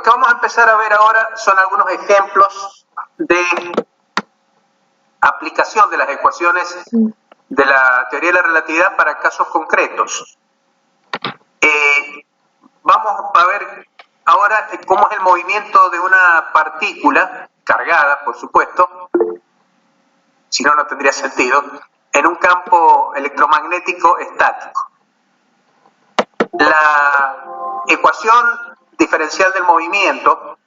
que vamos a empezar a ver ahora son algunos ejemplos de aplicación de las ecuaciones de la teoría de la relatividad para casos concretos. Vamos a ver ahora cómo es el movimiento de una partícula cargada, por supuesto, si no, no tendría sentido, en un campo electromagnético estático. La ecuación diferencial del movimiento,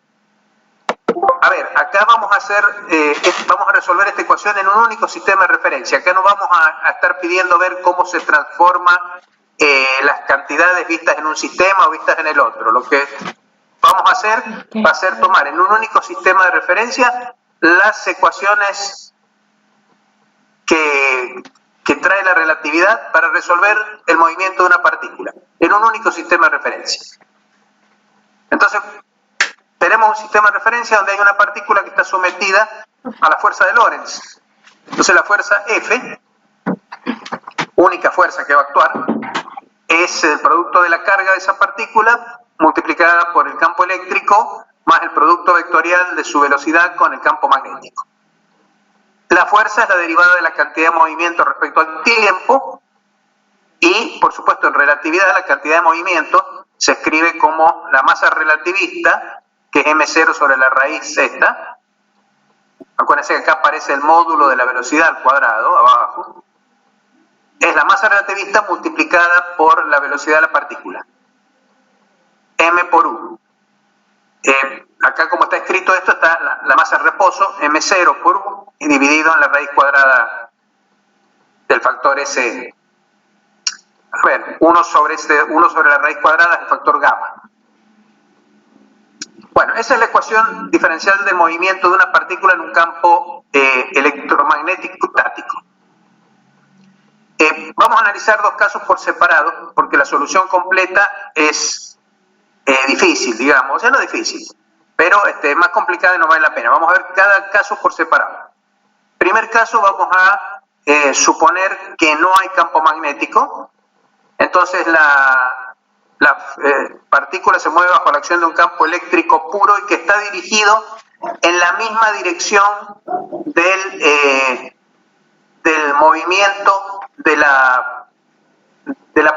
a ver, acá vamos a resolver esta ecuación en un único sistema de referencia. Acá no vamos a estar pidiendo ver cómo se transforma las cantidades vistas en un sistema o vistas en el otro. Lo que vamos a hacer va a ser tomar en un único sistema de referencia las ecuaciones que trae la relatividad para resolver el movimiento de una partícula en un único sistema de referencia. Entonces, tenemos un sistema de referencia donde hay una partícula que está sometida a la fuerza de Lorentz. Entonces, la fuerza F, única fuerza que va a actuar, es el producto de la carga de esa partícula multiplicada por el campo eléctrico más el producto vectorial de su velocidad con el campo magnético. La fuerza es la derivada de la cantidad de movimiento respecto al tiempo y, por supuesto, en relatividad la cantidad de movimiento se escribe como la masa relativista, que es m0 sobre la raíz z. Acuérdense que acá aparece el módulo de la velocidad al cuadrado, abajo. Es la masa relativista multiplicada por la velocidad de la partícula. M por U. Acá como está escrito esto, está la masa en reposo, m0 por U, y dividido en la raíz cuadrada del factor S. A ver, 1 sobre la raíz cuadrada es el factor gamma. Bueno, esa es la ecuación diferencial del movimiento de una partícula en un campo electromagnético estático. Vamos a analizar dos casos por separado, porque la solución completa es difícil, digamos, ya no difícil, pero más complicada y no vale la pena. Vamos a ver cada caso por separado. Primer caso, vamos a suponer que no hay campo magnético, entonces la partícula se mueve bajo la acción de un campo eléctrico puro y que está dirigido en la misma dirección del movimiento de la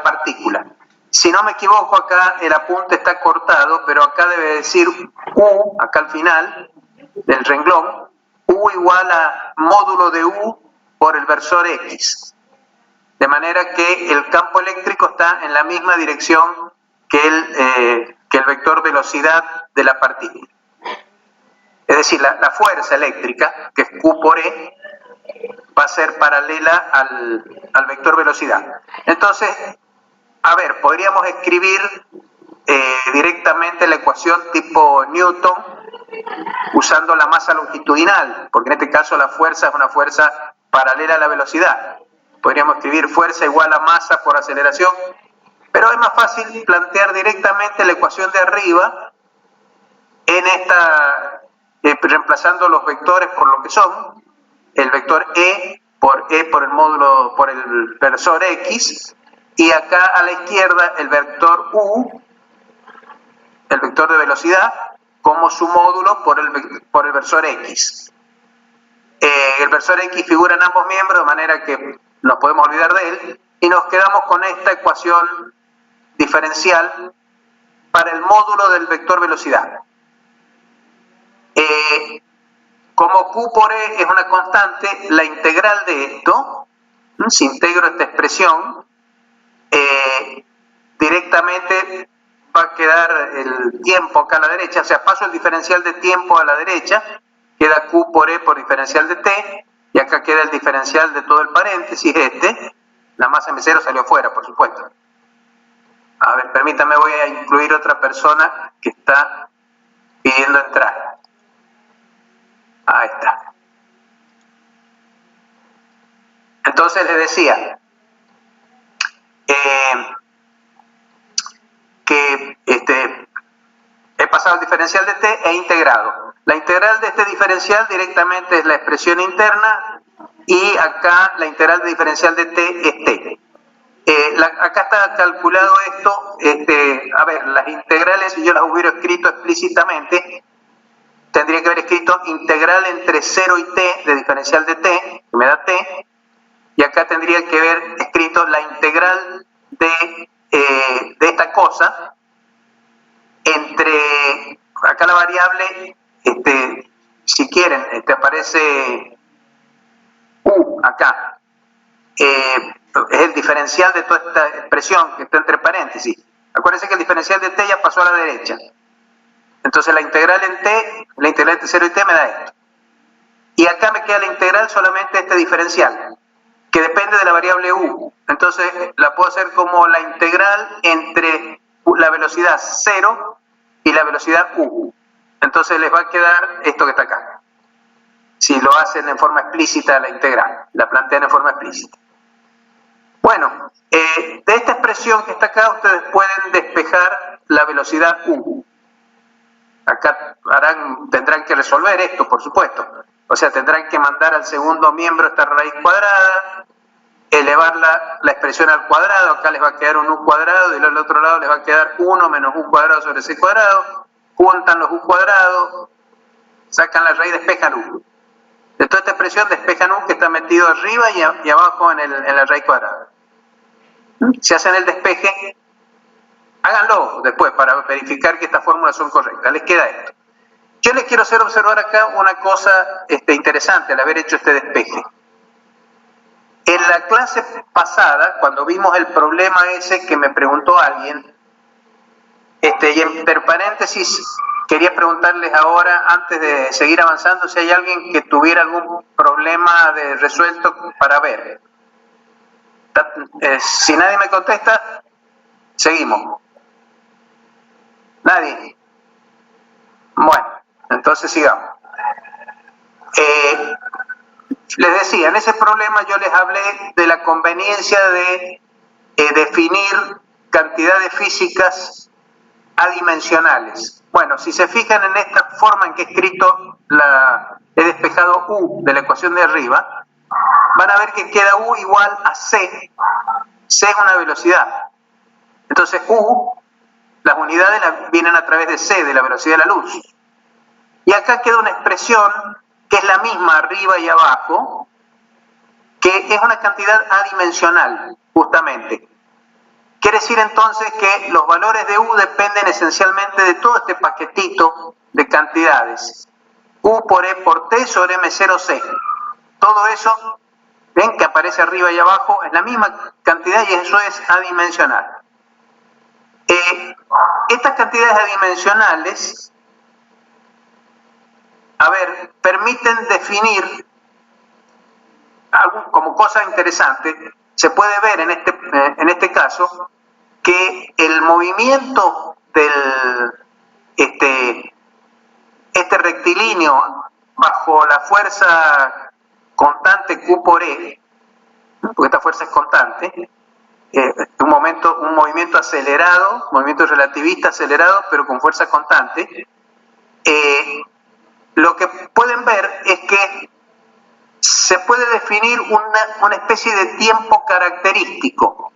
partícula. Si no me equivoco, acá el apunte está cortado, pero acá debe decir U, acá al final del renglón, U igual a módulo de U por el versor X. De manera que el campo eléctrico está en la misma dirección que el vector velocidad de la partícula. Es decir, la fuerza eléctrica, que es Q por E, va a ser paralela al vector velocidad. Entonces, a ver, podríamos escribir directamente la ecuación tipo Newton usando la masa longitudinal, porque en este caso la fuerza es una fuerza paralela a la velocidad. Podríamos escribir fuerza igual a masa por aceleración, pero es más fácil plantear directamente la ecuación de arriba en esta, reemplazando los vectores por lo que son, el vector E por el módulo, por el versor X, y acá a la izquierda el vector U, el vector de velocidad, como su módulo por el versor X. El versor X figura en ambos miembros, de manera que nos podemos olvidar de él, y nos quedamos con esta ecuación diferencial para el módulo del vector velocidad. Como Q por E es una constante, la integral de esto, si integro esta expresión, directamente va a quedar el tiempo acá a la derecha, o sea, paso el diferencial de tiempo a la derecha, queda Q por E por diferencial de T, y acá queda el diferencial de todo el paréntesis, la masa M0 salió fuera, por supuesto. A ver, permítame, voy a incluir otra persona que está pidiendo entrar. Ahí está. Entonces les decía que he pasado el diferencial de t e integrado. La integral de este diferencial directamente es la expresión interna y acá la integral de diferencial de t es t. Acá está calculado esto, a ver, las integrales, si yo las hubiera escrito explícitamente, tendría que haber escrito integral entre 0 y t de diferencial de t, que me da t, y acá tendría que haber escrito la integral de esta cosa entre, acá la variable, si quieren, aparece u acá, es el diferencial de toda esta expresión que está entre paréntesis. Acuérdense que el diferencial de t ya pasó a la derecha. Entonces la integral en t, la integral entre 0 y t me da esto. Y acá me queda la integral solamente este diferencial, que depende de la variable u. Entonces la puedo hacer como la integral entre la velocidad 0 y la velocidad u. Entonces les va a quedar esto que está acá. Si lo hacen en forma explícita la integral, la plantean en forma explícita. Bueno, de esta expresión que está acá ustedes pueden despejar la velocidad u. Acá tendrán que resolver esto, por supuesto. O sea, tendrán que mandar al segundo miembro esta raíz cuadrada, elevar la expresión al cuadrado, acá les va a quedar un u cuadrado y al otro lado les va a quedar 1 menos u cuadrado sobre c cuadrado, juntan los u cuadrados, sacan la raíz, despejan u. De toda esta expresión despejan u que está metido arriba y abajo en la raíz cuadrada. Si hacen el despeje, háganlo después para verificar que estas fórmulas son correctas. Les queda esto. Yo les quiero hacer observar acá una cosa interesante al haber hecho este despeje. En la clase pasada, cuando vimos el problema ese que me preguntó alguien, y entre paréntesis quería preguntarles ahora, antes de seguir avanzando, si hay alguien que tuviera algún problema resuelto para ver. Si nadie me contesta, seguimos. ¿Nadie? Bueno, entonces sigamos. Les decía, en ese problema yo les hablé de la conveniencia de definir cantidades físicas adimensionales. Bueno, si se fijan en esta forma en que he escrito, he despejado u de la ecuación de arriba, van a ver que queda u igual a c. C es una velocidad. Entonces u, las unidades vienen a través de c, de la velocidad de la luz. Y acá queda una expresión que es la misma arriba y abajo, que es una cantidad adimensional, justamente. Quiere decir entonces que los valores de u dependen esencialmente de todo este paquetito de cantidades. U por e por t sobre m0c. Todo eso, ven que aparece arriba y abajo, es la misma cantidad y eso es adimensional. Estas cantidades adimensionales, a ver, permiten definir, como cosa interesante, se puede ver en este caso que el movimiento del este rectilíneo bajo la fuerza constante Q por E, porque esta fuerza es constante, un movimiento acelerado, movimiento relativista acelerado, pero con fuerza constante, lo que pueden ver es que se puede definir una especie de tiempo característico.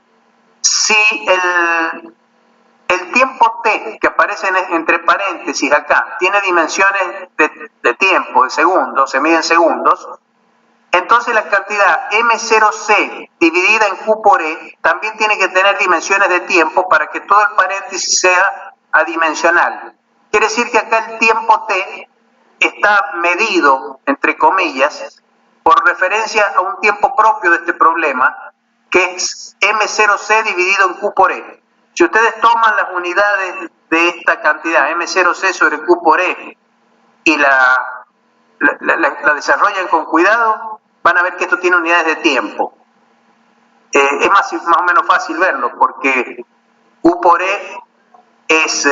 Si el tiempo t que aparece entre paréntesis acá tiene dimensiones de tiempo, de segundos, se mide en segundos, entonces la cantidad m0c dividida en q por e también tiene que tener dimensiones de tiempo para que todo el paréntesis sea adimensional. Quiere decir que acá el tiempo t está medido, entre comillas, por referencia a un tiempo propio de este problema, que es m0c dividido en q por e. Si ustedes toman las unidades de esta cantidad, m0c sobre q por e, y la desarrollan con cuidado, van a ver que esto tiene unidades de tiempo. Es más o menos fácil verlo, porque q por e es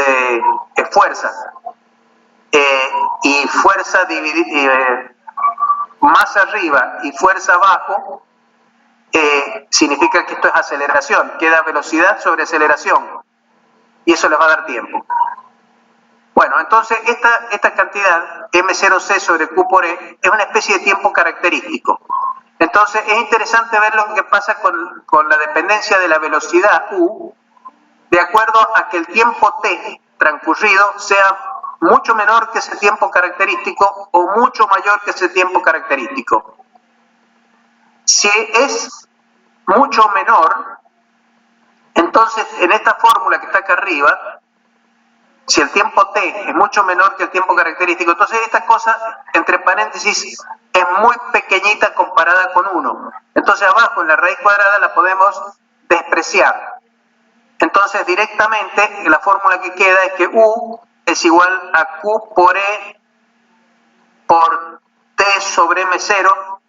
fuerza. Y fuerza más arriba y fuerza abajo significa que esto es aceleración, queda velocidad sobre aceleración y eso les va a dar tiempo. Bueno, entonces esta cantidad m0c sobre q por e es una especie de tiempo característico. Entonces es interesante ver lo que pasa con la dependencia de la velocidad u, de acuerdo a que el tiempo t transcurrido sea mucho menor que ese tiempo característico o mucho mayor que ese tiempo característico. Si es mucho menor, entonces en esta fórmula que está acá arriba, si el tiempo t es mucho menor que el tiempo característico, entonces esta cosa, entre paréntesis, es muy pequeñita comparada con 1. Entonces abajo en la raíz cuadrada la podemos despreciar. Entonces directamente la fórmula que queda es que u es igual a q por e por t sobre m0.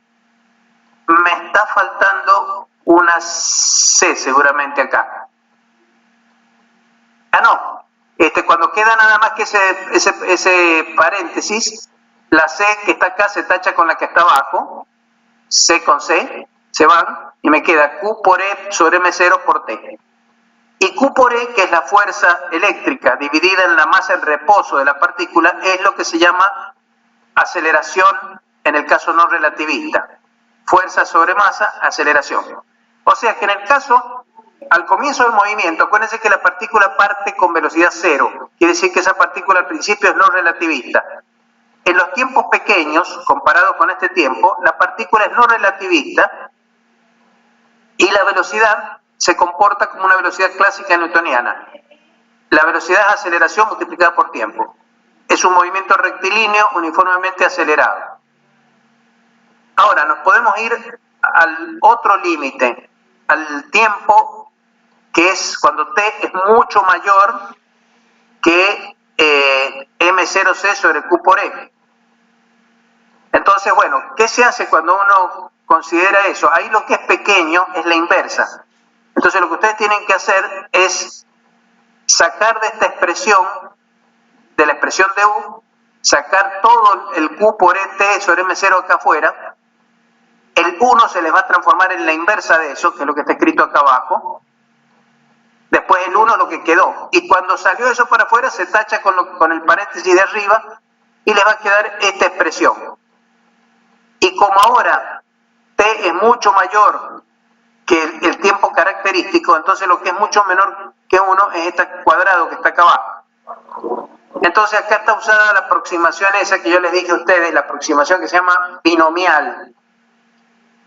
Me está faltando una c seguramente acá. Ah, no. Cuando queda nada más que ese paréntesis, la c que está acá se tacha con la que está abajo, c con c, se van, y me queda q por e sobre m0 por t. Y Q por E, que es la fuerza eléctrica dividida en la masa en reposo de la partícula, es lo que se llama aceleración en el caso no relativista. Fuerza sobre masa, aceleración. O sea que en el caso, al comienzo del movimiento, acuérdense que la partícula parte con velocidad cero. Quiere decir que esa partícula al principio es no relativista. En los tiempos pequeños, comparados con este tiempo, la partícula es no relativista y la velocidad se comporta como una velocidad clásica newtoniana. La velocidad es aceleración multiplicada por tiempo. Es un movimiento rectilíneo uniformemente acelerado. Ahora, nos podemos ir al otro límite, al tiempo que es cuando t es mucho mayor que m0c sobre q por e. Entonces, bueno, ¿qué se hace cuando uno considera eso? Ahí lo que es pequeño es la inversa. Entonces lo que ustedes tienen que hacer es sacar de esta expresión, de la expresión de u, sacar todo el q por et sobre m0 acá afuera. El 1 se les va a transformar en la inversa de eso, que es lo que está escrito acá abajo. Después el 1 lo que quedó. Y cuando salió eso para afuera se tacha con el paréntesis de arriba y les va a quedar esta expresión. Y como ahora t es mucho mayor que el tiempo característico, entonces lo que es mucho menor que 1 es este cuadrado que está acá abajo. Entonces acá está usada la aproximación esa que yo les dije a ustedes, la aproximación que se llama binomial,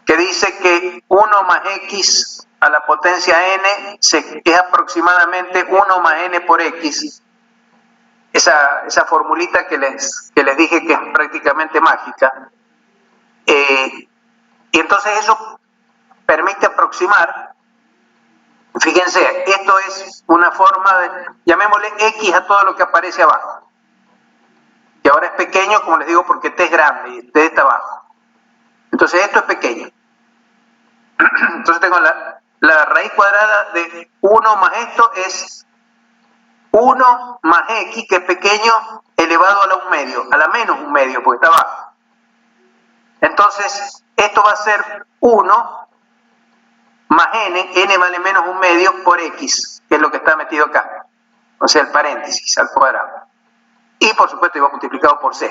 que dice que 1 más x a la potencia n es aproximadamente 1 más n por x. Esa formulita que les dije que es prácticamente mágica. Y entonces eso permite aproximar. Fíjense, esto es una forma de, llamémosle x a todo lo que aparece abajo. Y ahora es pequeño, como les digo, porque t es grande y t está abajo. Entonces esto es pequeño. Entonces tengo la raíz cuadrada de 1 más esto es 1 más x, que es pequeño, elevado a la 1 medio, a la menos 1 medio, porque está abajo. Entonces, esto va a ser 1 más n vale menos 1 medio por x, que es lo que está metido acá. O sea, el paréntesis al cuadrado. Y por supuesto iba multiplicado por c.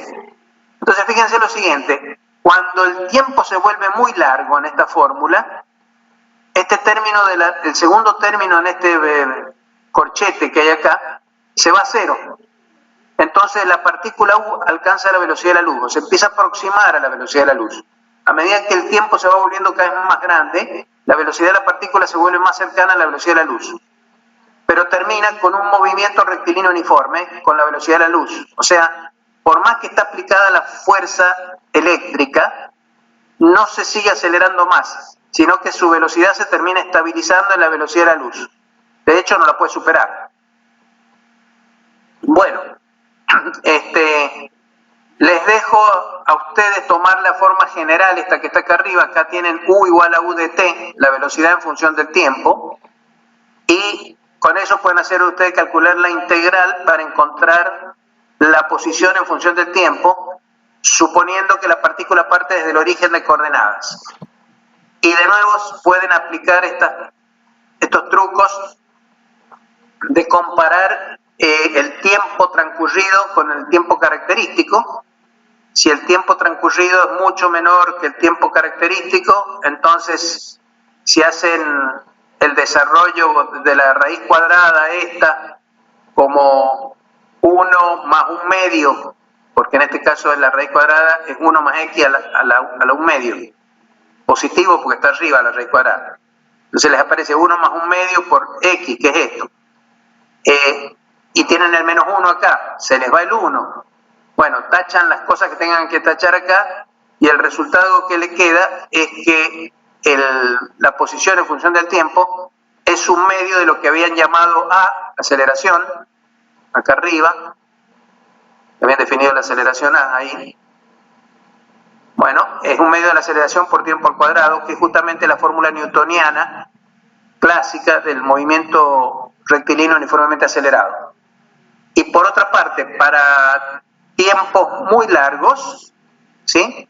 Entonces, fíjense lo siguiente. Cuando el tiempo se vuelve muy largo en esta fórmula, este término, el segundo término en este corchete que hay acá, se va a cero. Entonces la partícula u alcanza la velocidad de la luz, o se empieza a aproximar a la velocidad de la luz. A medida que el tiempo se va volviendo cada vez más grande, la velocidad de la partícula se vuelve más cercana a la velocidad de la luz. Pero termina con un movimiento rectilíneo uniforme con la velocidad de la luz. O sea, por más que está aplicada la fuerza eléctrica, no se sigue acelerando más, sino que su velocidad se termina estabilizando en la velocidad de la luz. De hecho, no la puede superar. Bueno, les dejo a ustedes tomar la forma general, esta que está acá arriba. Acá tienen u igual a u de t, la velocidad en función del tiempo. Y con eso pueden hacer ustedes calcular la integral para encontrar la posición en función del tiempo, suponiendo que la partícula parte desde el origen de coordenadas. Y de nuevo pueden aplicar estos trucos de comparar el tiempo transcurrido con el tiempo característico. Si el tiempo transcurrido es mucho menor que el tiempo característico, entonces si hacen el desarrollo de la raíz cuadrada esta como 1 más 1 medio, porque en este caso la raíz cuadrada es 1 más x a la 1 medio, positivo porque está arriba la raíz cuadrada. Entonces les aparece 1 más 1 medio por x, que es esto. Y tienen el menos 1 acá, se les va el 1. Bueno, tachan las cosas que tengan que tachar acá y el resultado que le queda es que la posición en función del tiempo es un medio de lo que habían llamado A, aceleración, acá arriba. Habían definido la aceleración A ahí. Bueno, es un medio de la aceleración por tiempo al cuadrado, que es justamente la fórmula newtoniana clásica del movimiento rectilíneo uniformemente acelerado. Y por otra parte, para tiempos muy largos, ¿sí?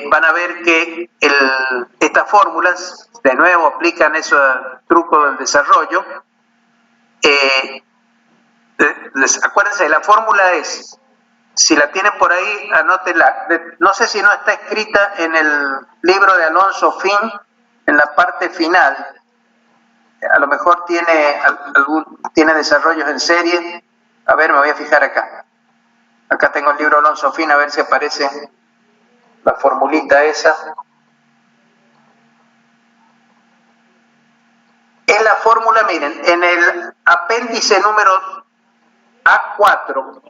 Van a ver que estas fórmulas, de nuevo aplican ese truco del desarrollo. Acuérdense, la fórmula es, si la tienen por ahí, anótela. No sé si no está escrita en el libro de Alonso Fin, en la parte final. A lo mejor tiene desarrollos en serie. A ver, me voy a fijar acá. Acá tengo el libro Alonso Fin, a ver si aparece la formulita esa. Es la fórmula, miren, en el apéndice número A4,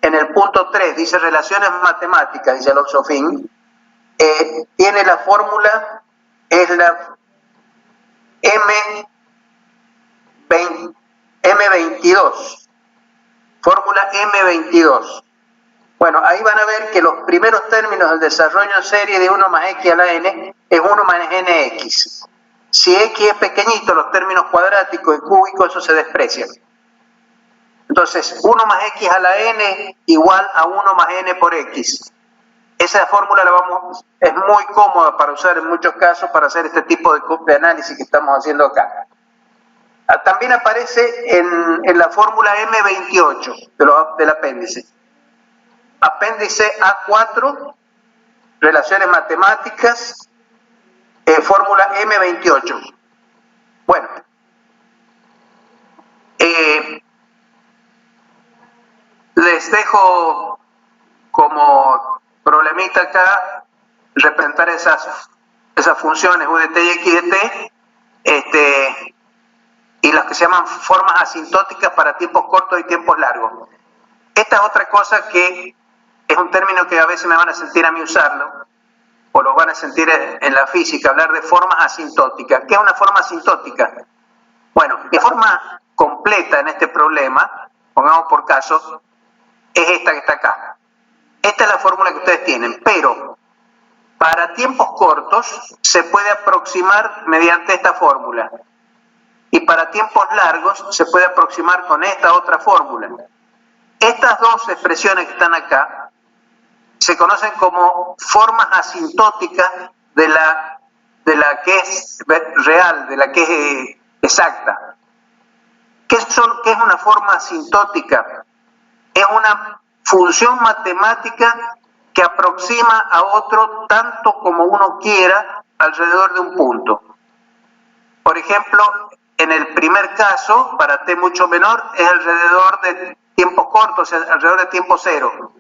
en el punto 3, dice relaciones matemáticas, dice Alonso Fin, tiene la fórmula, es la M22, fórmula M22. Bueno, ahí van a ver que los primeros términos del desarrollo en serie de 1 más x a la n es 1 más nx. Si x es pequeñito, los términos cuadráticos y cúbicos, eso se desprecia. Entonces, 1 más x a la n igual a 1 más n por x. Esa fórmula es muy cómoda para usar en muchos casos para hacer este tipo de análisis que estamos haciendo acá. También aparece en la fórmula M28 del apéndice. Apéndice A4, relaciones matemáticas, fórmula M28. Bueno, les dejo como problemita acá representar esas funciones U de t y x de t, y las que se llaman formas asintóticas para tiempos cortos y tiempos largos. Esta es otra cosa que es un término que a veces me van a sentir a mí usarlo, o lo van a sentir en la física, hablar de formas asintóticas. ¿Qué es una forma asintótica? Bueno, la forma completa en este problema, pongamos por caso, es esta que está acá. Esta es la fórmula que ustedes tienen, pero para tiempos cortos se puede aproximar mediante esta fórmula. Y para tiempos largos se puede aproximar con esta otra fórmula. Estas dos expresiones que están acá se conocen como formas asintóticas de la que es real, de la que es exacta. ¿Qué es una forma asintótica? Es una función matemática que aproxima a otro tanto como uno quiera alrededor de un punto. Por ejemplo, en el primer caso, para t mucho menor, es alrededor de tiempos cortos, alrededor de tiempo cero.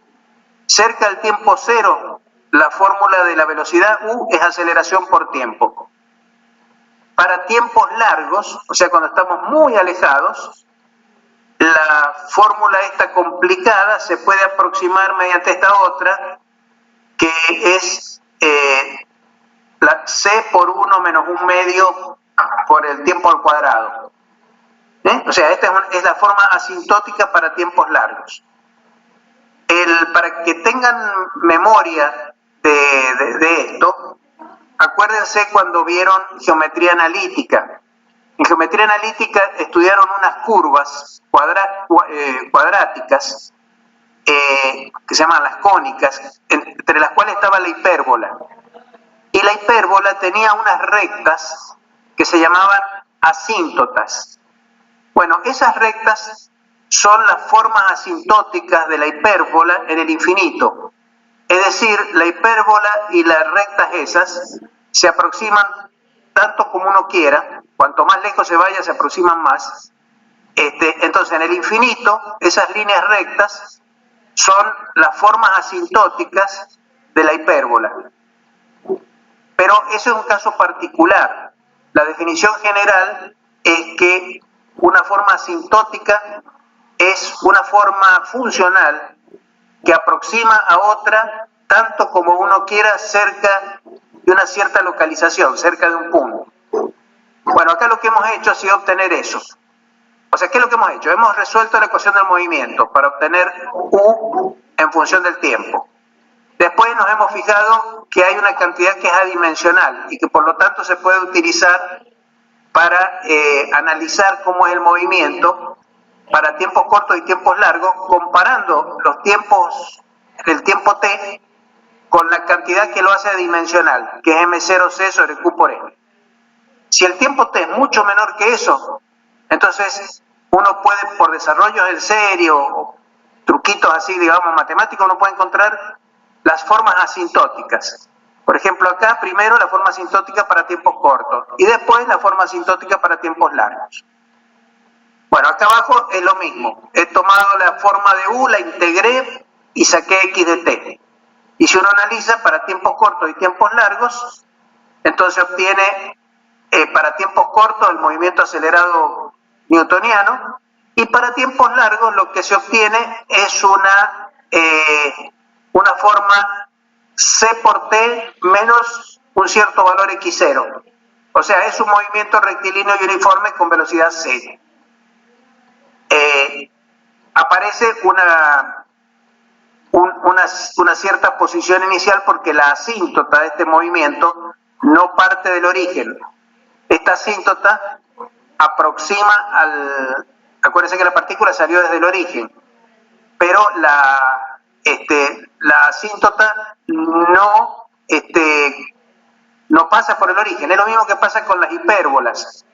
Cerca del tiempo cero, la fórmula de la velocidad u es aceleración por tiempo. Para tiempos largos, o sea, cuando estamos muy alejados, la fórmula esta complicada se puede aproximar mediante esta otra, que es la c por 1 menos 1 medio por el tiempo al cuadrado. O sea, esta es la forma asintótica para tiempos largos. Para que tengan memoria de esto, acuérdense cuando vieron geometría analítica. En geometría analítica estudiaron unas curvas cuadráticas que se llaman las cónicas, entre las cuales estaba la hipérbola. Y la hipérbola tenía unas rectas que se llamaban asíntotas. Bueno, esas rectas son las formas asintóticas de la hipérbola en el infinito. Es decir, la hipérbola y las rectas esas se aproximan tanto como uno quiera, cuanto más lejos se vaya se aproximan más. Entonces, en el infinito, esas líneas rectas son las formas asintóticas de la hipérbola. Pero eso es un caso particular. La definición general es que una forma asintótica es una forma funcional que aproxima a otra tanto como uno quiera cerca de una cierta localización, cerca de un punto. Bueno, acá lo que hemos hecho ha sido obtener eso. O sea, ¿qué es lo que hemos hecho? Hemos resuelto la ecuación del movimiento para obtener U en función del tiempo. Después nos hemos fijado que hay una cantidad que es adimensional y que por lo tanto se puede utilizar para analizar cómo es el movimiento para tiempos cortos y tiempos largos, comparando los tiempos, el tiempo t con la cantidad que lo hace adimensional, que es m0c sobre q por m. Si el tiempo t es mucho menor que eso, entonces uno puede, por desarrollos en serie o truquitos así, digamos, matemáticos, uno puede encontrar las formas asintóticas. Por ejemplo, acá primero la forma asintótica para tiempos cortos y después la forma asintótica para tiempos largos. Bueno, acá abajo es lo mismo. He tomado la forma de U, la integré y saqué x de t. Y si uno analiza para tiempos cortos y tiempos largos, entonces obtiene para tiempos cortos el movimiento acelerado newtoniano y para tiempos largos lo que se obtiene es una forma c por t menos un cierto valor x0. O sea, es un movimiento rectilíneo y uniforme con velocidad c. Aparece una cierta posición inicial porque la asíntota de este movimiento no parte del origen. Esta asíntota aproxima al... Acuérdense que la partícula salió desde el origen, pero la asíntota no pasa por el origen. Es lo mismo que pasa con las hipérbolas.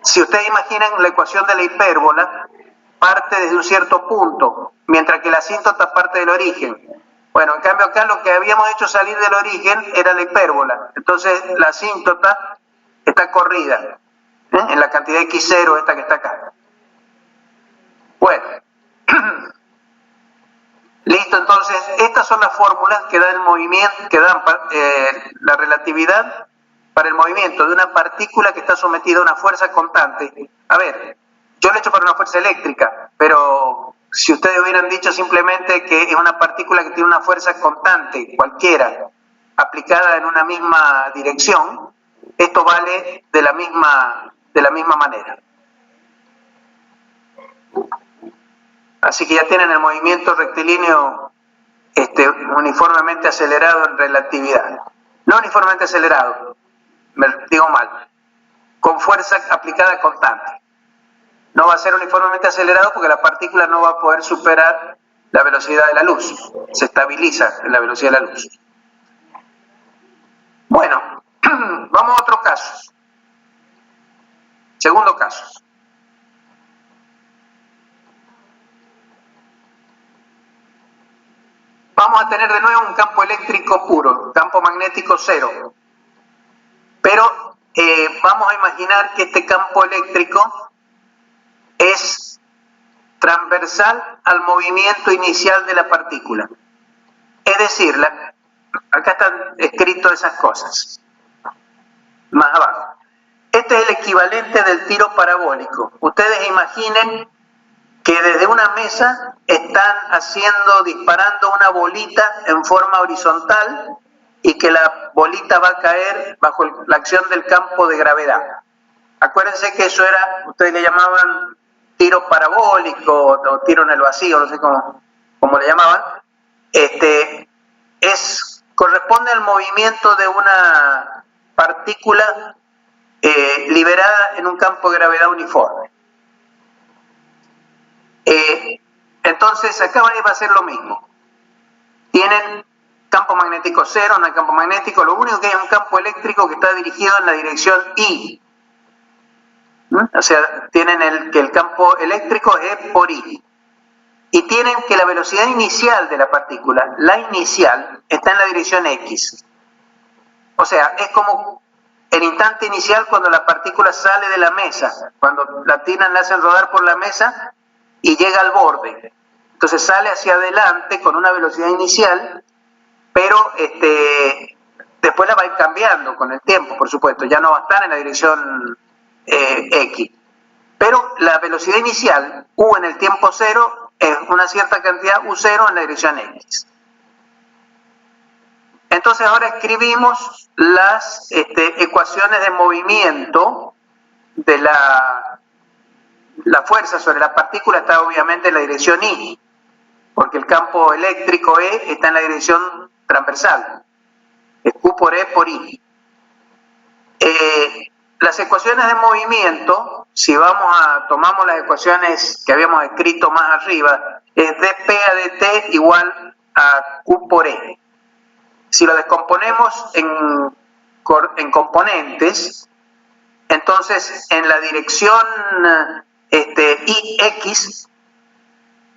Si ustedes imaginan la ecuación de la hipérbola, parte desde un cierto punto, mientras que la asíntota parte del origen. Bueno, en cambio acá lo que habíamos hecho salir del origen era la hipérbola. Entonces la asíntota está corrida en la cantidad x0 esta que está acá. Bueno, listo, entonces estas son las fórmulas que dan el movimiento, que dan la relatividad para el movimiento de una partícula que está sometida a una fuerza constante. A ver, yo lo he hecho para una fuerza eléctrica, pero si ustedes hubieran dicho simplemente que es una partícula que tiene una fuerza constante, cualquiera, aplicada en una misma dirección, esto vale de la misma manera. Así que ya tienen el movimiento rectilíneo uniformemente acelerado en relatividad. No uniformemente acelerado, me digo mal, con fuerza aplicada constante. No va a ser uniformemente acelerado porque la partícula no va a poder superar la velocidad de la luz. Se estabiliza en la velocidad de la luz. Bueno, vamos a otro caso. Segundo caso. Vamos a tener de nuevo un campo eléctrico puro, campo magnético cero. Pero vamos a imaginar que este campo eléctrico es transversal al movimiento inicial de la partícula. Es decir, acá están escritas esas cosas, más abajo. Este es el equivalente del tiro parabólico. Ustedes imaginen que desde una mesa están disparando una bolita en forma horizontal y que la bolita va a caer bajo la acción del campo de gravedad. Acuérdense que eso era, ustedes le llamaban tiro parabólico o tiro en el vacío, no sé cómo le llamaban. Corresponde al movimiento de una partícula liberada en un campo de gravedad uniforme. Entonces acá va a ser lo mismo. Tienen campo magnético cero, no hay campo magnético, lo único que hay es un campo eléctrico que está dirigido en la dirección I. O sea, tienen que el campo eléctrico es por I. y tienen que la velocidad inicial de la partícula, la inicial, está en la dirección X. O sea, es como el instante inicial cuando la partícula sale de la mesa, cuando la tiran, la hacen rodar por la mesa y llega al borde. Entonces sale hacia adelante con una velocidad inicial, pero después la va a ir cambiando con el tiempo, por supuesto, ya no va a estar en la dirección X. Pero la velocidad inicial, U en el tiempo cero, es una cierta cantidad U0 en la dirección X. Entonces ahora escribimos las ecuaciones de movimiento de la fuerza sobre la partícula. Está obviamente en la dirección Y, porque el campo eléctrico E está en la dirección transversal, es Q por E por I. Las ecuaciones de movimiento, si tomamos las ecuaciones que habíamos escrito más arriba, es dP a dt igual a Q por E. Si lo descomponemos en componentes, entonces en la dirección Ix,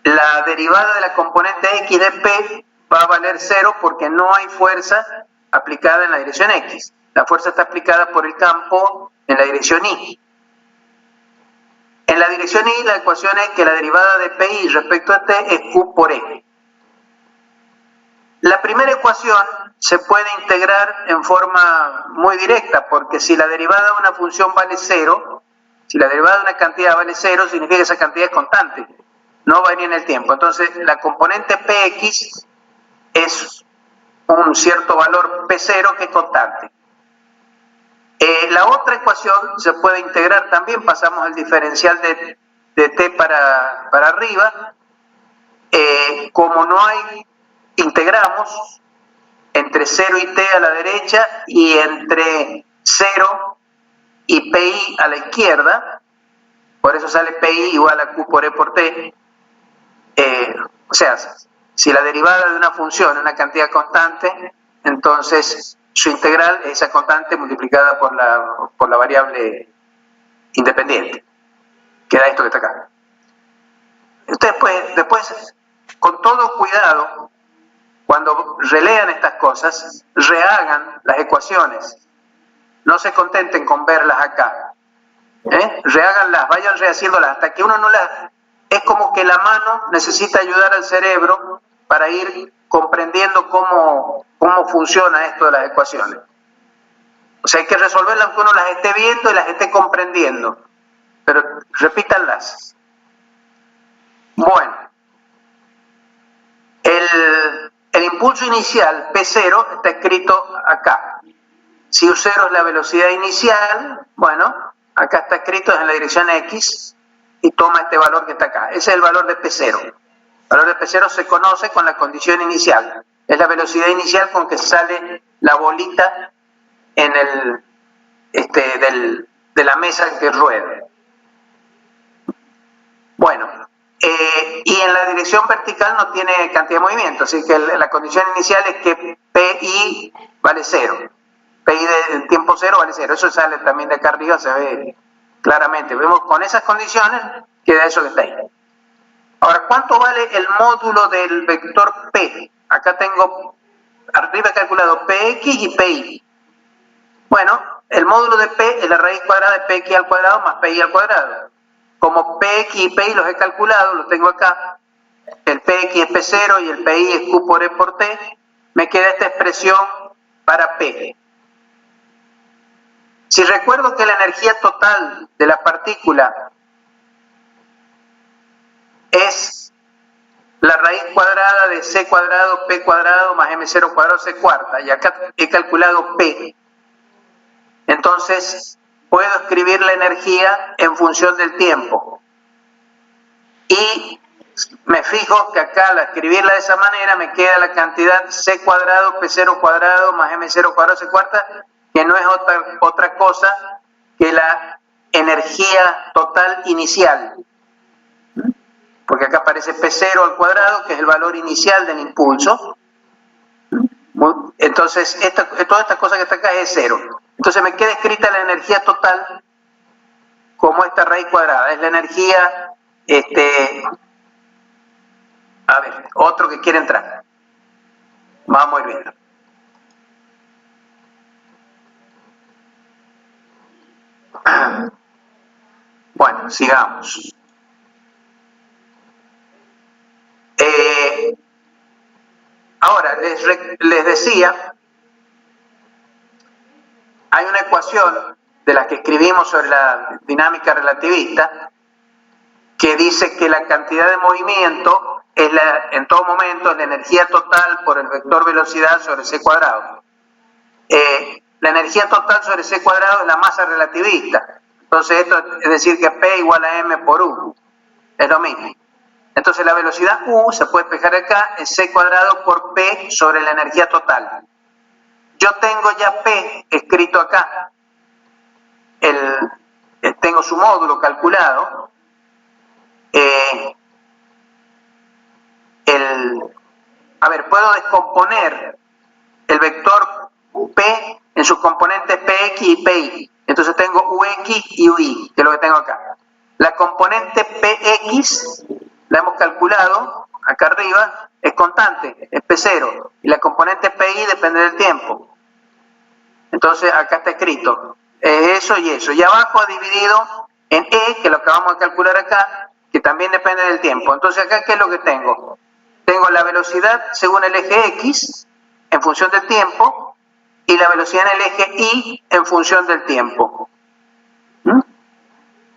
la derivada de la componente X de P va a valer 0 porque no hay fuerza aplicada en la dirección X. La fuerza está aplicada por el campo en la dirección Y. En la dirección Y la ecuación es que la derivada de PI respecto a T es Q por E. La primera ecuación se puede integrar en forma muy directa, porque si la derivada de una función vale 0, si la derivada de una cantidad vale 0, significa que esa cantidad es constante, no varía en el tiempo. Entonces la componente Px es un cierto valor P0 que es constante. La otra ecuación se puede integrar también, pasamos el diferencial de t para arriba. Como no hay, integramos entre 0 y t a la derecha y entre 0 y pi a la izquierda, por eso sale pi igual a q por e por t. O sea, si la derivada de una función es una cantidad constante, entonces su integral es esa constante multiplicada por la variable independiente, que da esto que está acá. Ustedes después, con todo cuidado, cuando relean estas cosas, rehagan las ecuaciones. No se contenten con verlas acá. Reháganlas, vayan rehaciéndolas hasta que uno no las... Es como que la mano necesita ayudar al cerebro para ir comprendiendo cómo funciona esto de las ecuaciones. O sea, hay que resolverlas aunque uno las esté viendo y las esté comprendiendo. Pero repítanlas. Bueno, el impulso inicial, P0, está escrito acá. Si U0 es la velocidad inicial, bueno, acá está escrito en la dirección X y toma este valor que está acá. Ese es el valor de P0. El valor de P0 se conoce con la condición inicial. Es la velocidad inicial con que sale la bolita en de la mesa que rueda. Bueno, y en la dirección vertical no tiene cantidad de movimiento, así que la condición inicial es que PI vale 0. PI del tiempo 0 vale 0. Eso sale también de acá arriba, se ve claramente. Vemos con esas condiciones queda eso que está ahí. Ahora, ¿cuánto vale el módulo del vector P? Acá tengo arriba calculado PX y PI. Bueno, el módulo de P es la raíz cuadrada de PX al cuadrado más PI al cuadrado. Como PX y PI los he calculado, los tengo acá, el PX es P0 y el PI es Q por E por T, me queda esta expresión para P. Si recuerdo que la energía total de la partícula es la raíz cuadrada de C cuadrado P cuadrado más M0 cuadrado C cuarta, y acá he calculado P, entonces puedo escribir la energía en función del tiempo. Y me fijo que acá al escribirla de esa manera me queda la cantidad C cuadrado P0 cuadrado más M0 cuadrado C cuarta, que no es otra cosa que la energía total inicial. Porque acá aparece P0 al cuadrado, que es el valor inicial del impulso. Entonces, toda esta cosa que está acá es 0. Entonces me queda escrita la energía total como esta raíz cuadrada. Es la energía A ver, otro que quiere entrar. Vamos a ir viendo. Bueno, sigamos. Ahora, les decía, hay una ecuación de la que escribimos sobre la dinámica relativista que dice que la cantidad de movimiento es en todo momento es la energía total por el vector velocidad sobre c cuadrado. La energía total sobre c cuadrado es la masa relativista. Entonces esto es decir que P igual a m por u. Es lo mismo. Entonces la velocidad u se puede despejar acá en c cuadrado por P sobre la energía total. Yo tengo ya P escrito acá. Tengo su módulo calculado. A ver, puedo descomponer el vector P en sus componentes Px y Pi. Entonces tengo Ux y Ui, que es lo que tengo acá. La componente Px, la hemos calculado, acá arriba, es constante, es P0. Y la componente Pi depende del tiempo. Entonces acá está escrito eso y eso. Y abajo ha dividido en E, que lo acabamos de calcular acá, que también depende del tiempo. Entonces acá, ¿qué es lo que tengo? Tengo la velocidad según el eje X en función del tiempo y la velocidad en el eje Y en función del tiempo.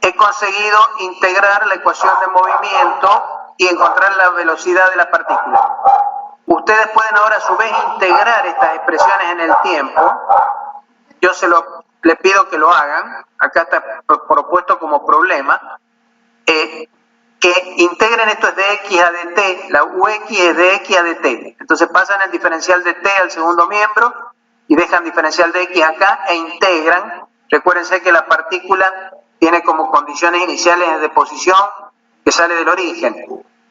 He conseguido integrar la ecuación de movimiento y encontrar la velocidad de la partícula. Ustedes pueden ahora a su vez integrar estas expresiones en el tiempo. Yo les pido que lo hagan. Acá está propuesto como problema. Que integren esto es de x a dt, la ux es de x a dt. Entonces pasan el diferencial de t al segundo miembro y dejan diferencial de x acá e integran. Recuérdense que la partícula tiene como condiciones iniciales de posición que sale del origen.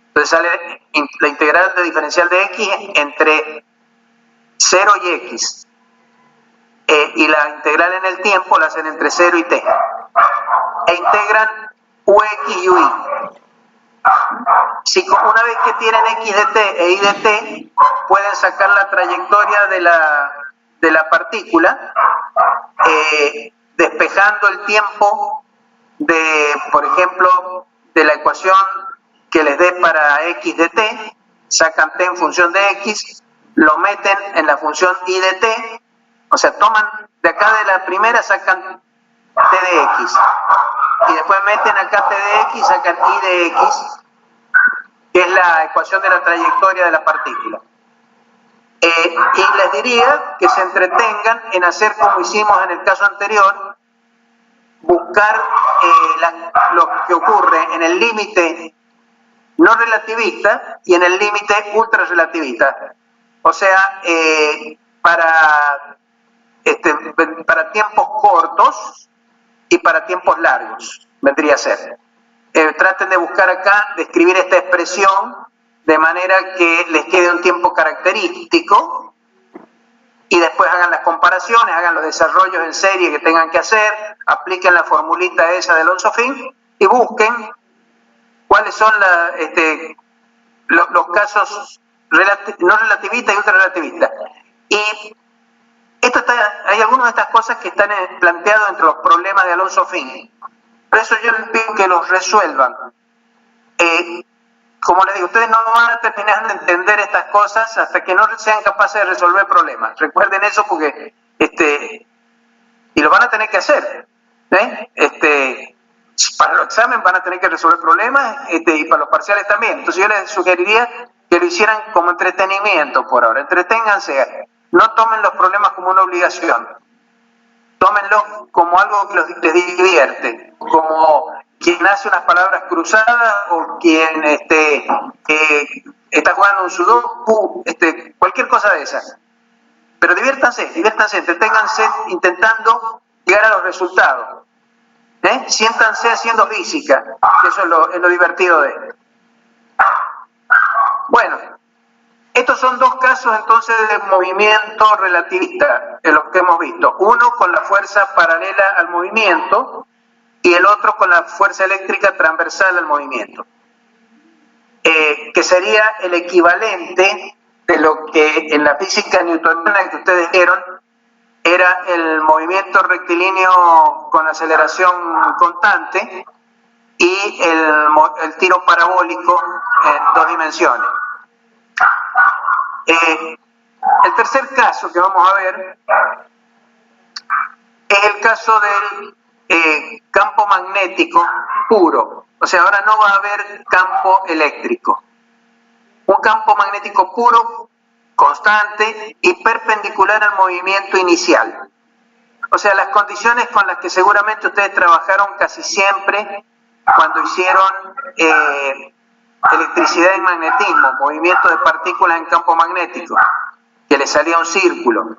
Entonces sale la integral de diferencial de x entre 0 y x. Y la integral en el tiempo la hacen entre 0 y t. E integran ux y ui. Si una vez que tienen x de t e y de t, pueden sacar la trayectoria de la partícula, despejando el tiempo por ejemplo, de la ecuación que les dé para x de t, sacan t en función de x, lo meten en la función y de t, o sea, toman de acá de la primera, sacan t de x, y después meten acá t de x, sacan y de x, que es la ecuación de la trayectoria de la partícula. Y les diría que se entretengan en hacer como hicimos en el caso anterior, buscar lo que ocurre en el límite no relativista y en el límite ultra relativista. O sea, para tiempos cortos y para tiempos largos, vendría a ser. Traten de buscar acá, de escribir esta expresión de manera que les quede un tiempo característico y después hagan las comparaciones, hagan los desarrollos en serie que tengan que hacer, apliquen la formulita esa de Alonso-Fink y busquen cuáles son los casos no relativistas y ultrarelativistas. Y hay algunas de estas cosas que están planteadas entre los problemas de Alonso-Fink. Por eso yo les pido que los resuelvan. Como les digo, ustedes no van a terminar de entender estas cosas hasta que no sean capaces de resolver problemas. Recuerden eso porque y lo van a tener que hacer. Para los exámenes van a tener que resolver problemas y para los parciales también. Entonces yo les sugeriría que lo hicieran como entretenimiento por ahora. Entreténganse. No tomen los problemas como una obligación. Tómenlos como algo que les divierte, como quien hace unas palabras cruzadas o quien está jugando un sudoku, cualquier cosa de esas. Pero diviértanse, entreténganse intentando llegar a los resultados. Siéntanse haciendo física, que eso es lo divertido de esto. Bueno, estos son dos casos entonces de movimiento relativista, de los que hemos visto. Uno con la fuerza paralela al movimiento y el otro con la fuerza eléctrica transversal al movimiento. que sería el equivalente de lo que en la física newtoniana que ustedes vieron era el movimiento rectilíneo con aceleración constante y el tiro parabólico en 2 dimensiones. El tercer caso que vamos a ver es el caso del campo magnético puro. O sea, ahora no va a haber campo eléctrico. Un campo magnético puro, constante y perpendicular al movimiento inicial. O sea, las condiciones con las que seguramente ustedes trabajaron casi siempre cuando hicieron electricidad y magnetismo, movimiento de partículas en campo magnético, que le salía un círculo.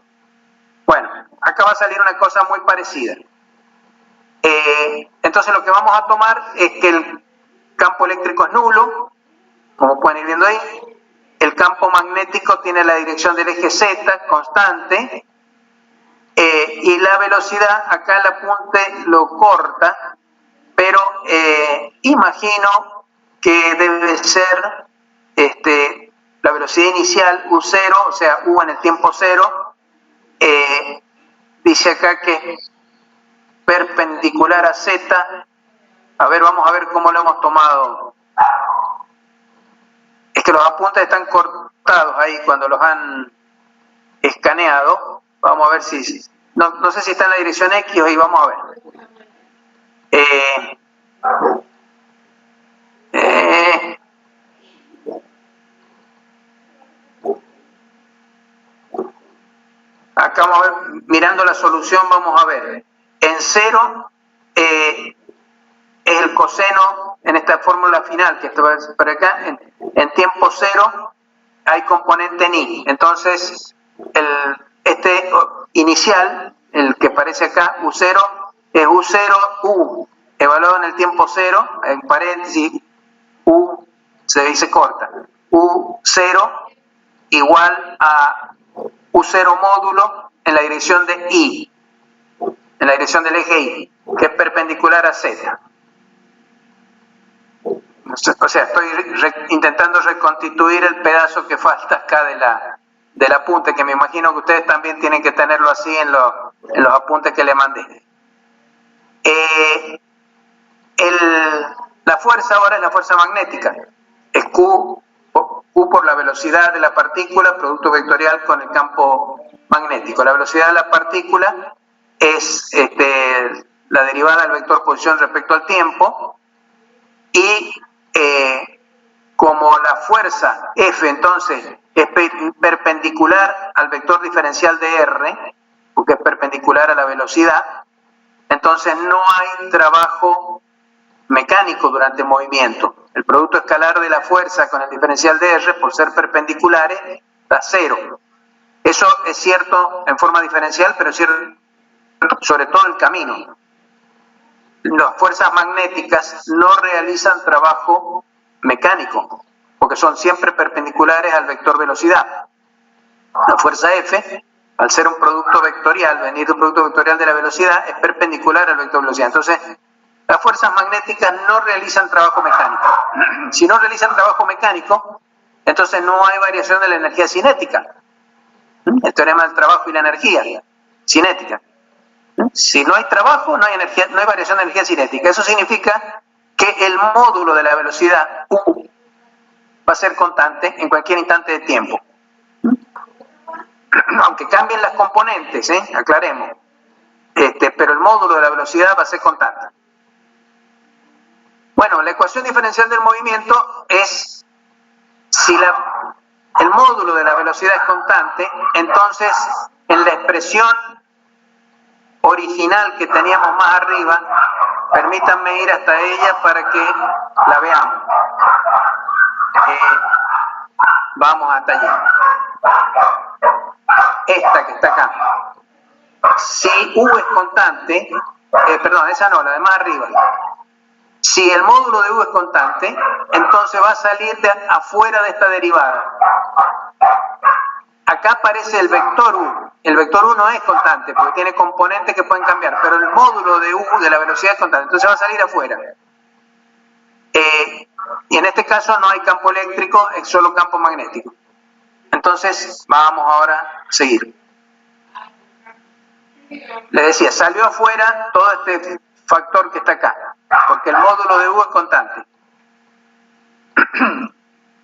Bueno, acá va a salir una cosa muy parecida. Entonces lo que vamos a tomar es que el campo eléctrico es nulo, como pueden ir viendo ahí. El campo magnético tiene la dirección del eje Z constante, y la velocidad, acá el apunte lo corta, pero imagino que debe ser la velocidad inicial U0, o sea, U en el tiempo cero, dice acá que es perpendicular a Z. A ver, vamos a ver cómo lo hemos tomado. Es que los apuntes están cortados ahí cuando los han escaneado. Vamos a ver si... No sé si está en la dirección X o Y, vamos a ver. Acá vamos a ver, mirando la solución, vamos a ver. En 0 es el coseno en esta fórmula final, que esto va por acá. En tiempo 0 hay componente en I. Entonces, este inicial, el que aparece acá, U0, es U0U, evaluado en el tiempo 0, en paréntesis, U se dice corta, U0 igual a U0 módulo en la dirección de I, en la dirección del eje Y, que es perpendicular a Z. O sea, estoy intentando reconstituir el pedazo que falta acá del apunte, que me imagino que ustedes también tienen que tenerlo así en los apuntes que le mandé. La fuerza ahora es la fuerza magnética. Es Q por la velocidad de la partícula, producto vectorial con el campo magnético. La velocidad de la partícula es la derivada del vector posición respecto al tiempo, y como la fuerza F entonces es perpendicular al vector diferencial de R, porque es perpendicular a la velocidad, entonces no hay trabajo mecánico durante el movimiento. El producto escalar de la fuerza con el diferencial de R, por ser perpendiculares, da 0. Eso es cierto en forma diferencial, pero es cierto sobre todo el camino. Las fuerzas magnéticas no realizan trabajo mecánico, porque son siempre perpendiculares al vector velocidad. La fuerza F, al ser un producto vectorial, venir de un producto vectorial de la velocidad, es perpendicular al vector velocidad. Entonces, las fuerzas magnéticas no realizan trabajo mecánico. Si no realizan trabajo mecánico, entonces no hay variación de la energía cinética. El teorema del trabajo y la energía cinética. Si no hay trabajo, no hay variación de energía cinética. Eso significa que el módulo de la velocidad U va a ser constante en cualquier instante de tiempo. Aunque cambien las componentes, aclaremos. Pero el módulo de la velocidad va a ser constante. Bueno, la ecuación diferencial del movimiento es, si el módulo de la velocidad es constante, entonces en la expresión original que teníamos más arriba, permítanme ir hasta ella para que la veamos. Vamos hasta allá. Esta que está acá. Si U es constante, perdón, esa no, la de más arriba. Si el módulo de U es constante, entonces va a salir de afuera de esta derivada. Acá aparece el vector U. El vector U no es constante porque tiene componentes que pueden cambiar, pero el módulo de U de la velocidad es constante, entonces va a salir afuera. Y en este caso no hay campo eléctrico, es solo campo magnético. Entonces, vamos ahora a seguir. Les decía, salió afuera todo este factor que está acá, porque el módulo de U es constante.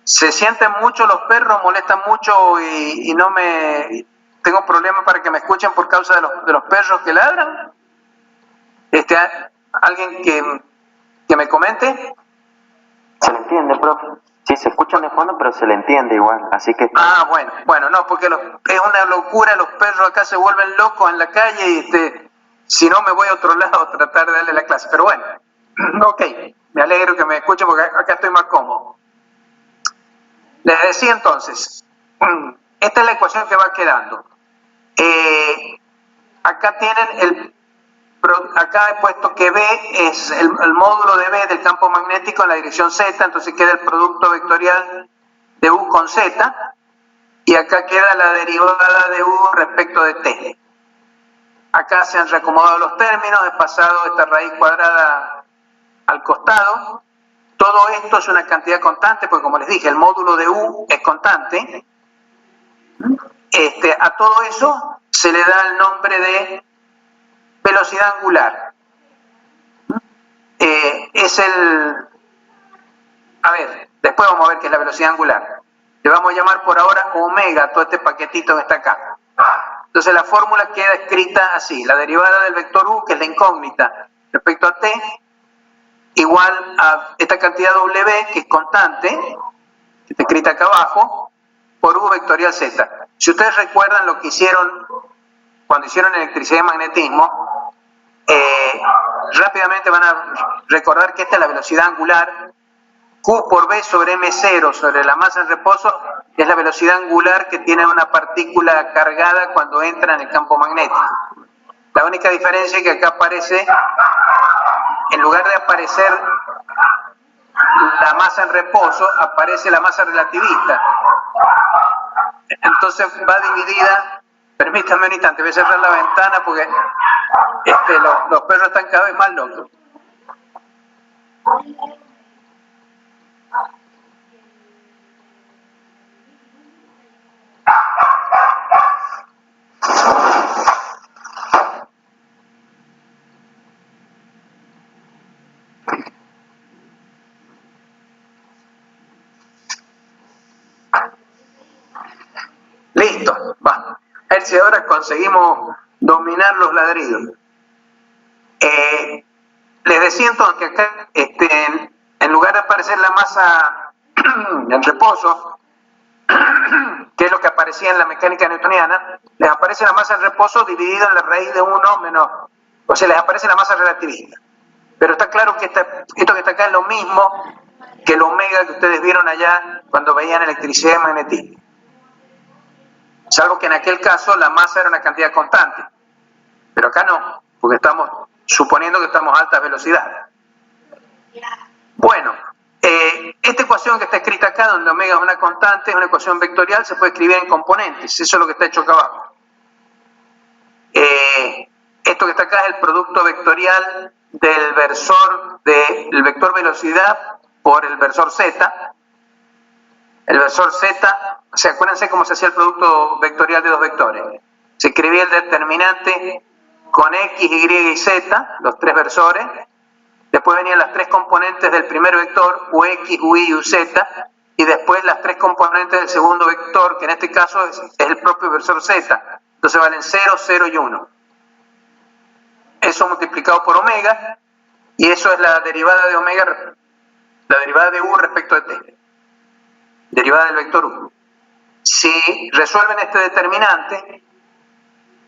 Se sienten mucho los perros, molestan mucho y no me... Tengo problemas para que me escuchen por causa de los perros que ladran. ¿Alguien que me comente? Se le entiende, profe. Sí, se escuchan de fondo, pero se le entiende igual, así que... Ah, bueno, no, porque es una locura, los perros acá se vuelven locos en la calle y si no me voy a otro lado a tratar de darle la clase. Pero bueno, ok, me alegro que me escuchen porque acá estoy más cómodo. Les decía entonces, esta es la ecuación que va quedando. Acá tienen acá he puesto que B es el módulo de B del campo magnético en la dirección Z, entonces queda el producto vectorial de U con Z, y acá queda la derivada de U respecto de T. Acá se han reacomodado los términos, he pasado esta raíz cuadrada al costado. Todo esto es una cantidad constante, porque como les dije, el módulo de U es constante. A todo eso se le da el nombre de velocidad angular. Después vamos a ver qué es la velocidad angular. Le vamos a llamar por ahora omega a todo este paquetito que está acá. Entonces la fórmula queda escrita así: la derivada del vector U, que es la incógnita, respecto a T, igual a esta cantidad W, que es constante, que está escrita acá abajo, por U vectorial Z. Si ustedes recuerdan lo que hicieron cuando hicieron electricidad y magnetismo, rápidamente van a recordar que esta es la velocidad angular. Q por B sobre M0 sobre la masa en reposo es la velocidad angular que tiene una partícula cargada cuando entra en el campo magnético. La única diferencia es que acá aparece, en lugar de aparecer la masa en reposo, aparece la masa relativista. Entonces va dividida. Permítanme un instante, voy a cerrar la ventana porque los perros están cada vez más locos. Listo, va. A ver si ahora conseguimos dominar los ladridos. Les decía entonces que acá, en lugar de aparecer la masa en reposo, que es lo que aparecía en la mecánica newtoniana, les aparece la masa en reposo dividida en la raíz de 1 menos, o sea, les aparece la masa relativista. Pero está claro que esto que está acá es lo mismo que el omega que ustedes vieron allá cuando veían electricidad y magnetismo. Salvo que en aquel caso la masa era una cantidad constante. Pero acá no, porque estamos suponiendo que estamos a alta velocidad. Bueno, esta ecuación que está escrita acá, donde omega es una constante, es una ecuación vectorial, se puede escribir en componentes. Eso es lo que está hecho acá abajo. Esto que está acá es el producto vectorial del vector velocidad por el versor z. El versor z, o sea, acuérdense cómo se hacía el producto vectorial de dos vectores. Se escribía el determinante con x, y y z, los tres versores. Después venían las tres componentes del primer vector, ux, uy y uz, y después las tres componentes del segundo vector, que en este caso es el propio versor z. Entonces valen 0, 0 y 1. Eso multiplicado por omega, y eso es la derivada de omega, la derivada de u respecto de t. Derivada del vector u. Si resuelven este determinante,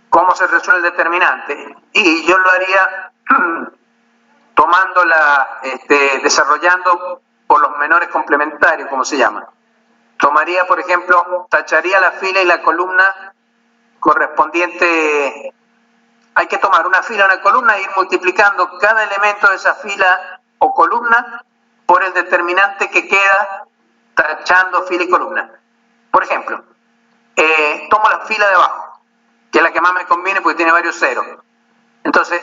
¿cómo se resuelve el determinante? Y yo lo haría desarrollando por los menores complementarios, como se llama. Tomaría, por ejemplo, tacharía la fila y la columna correspondiente. Hay que tomar una fila y una columna e ir multiplicando cada elemento de esa fila o columna por el determinante que queda tachando fila y columna. Por ejemplo, tomo la fila de abajo, que es la que más me conviene porque tiene varios ceros. Entonces,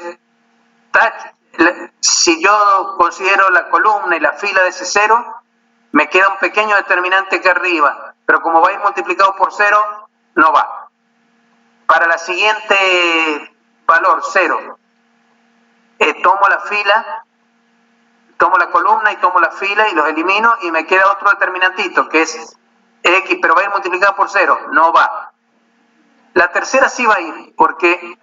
si yo considero la columna y la fila de ese cero, me queda un pequeño determinante acá arriba, pero como va a ir multiplicado por 0, no va. Para la siguiente valor, 0, tomo la fila, tomo la columna y tomo la fila y los elimino y me queda otro determinantito que es x, pero va a ir multiplicado por 0, no va. La tercera sí va a ir porque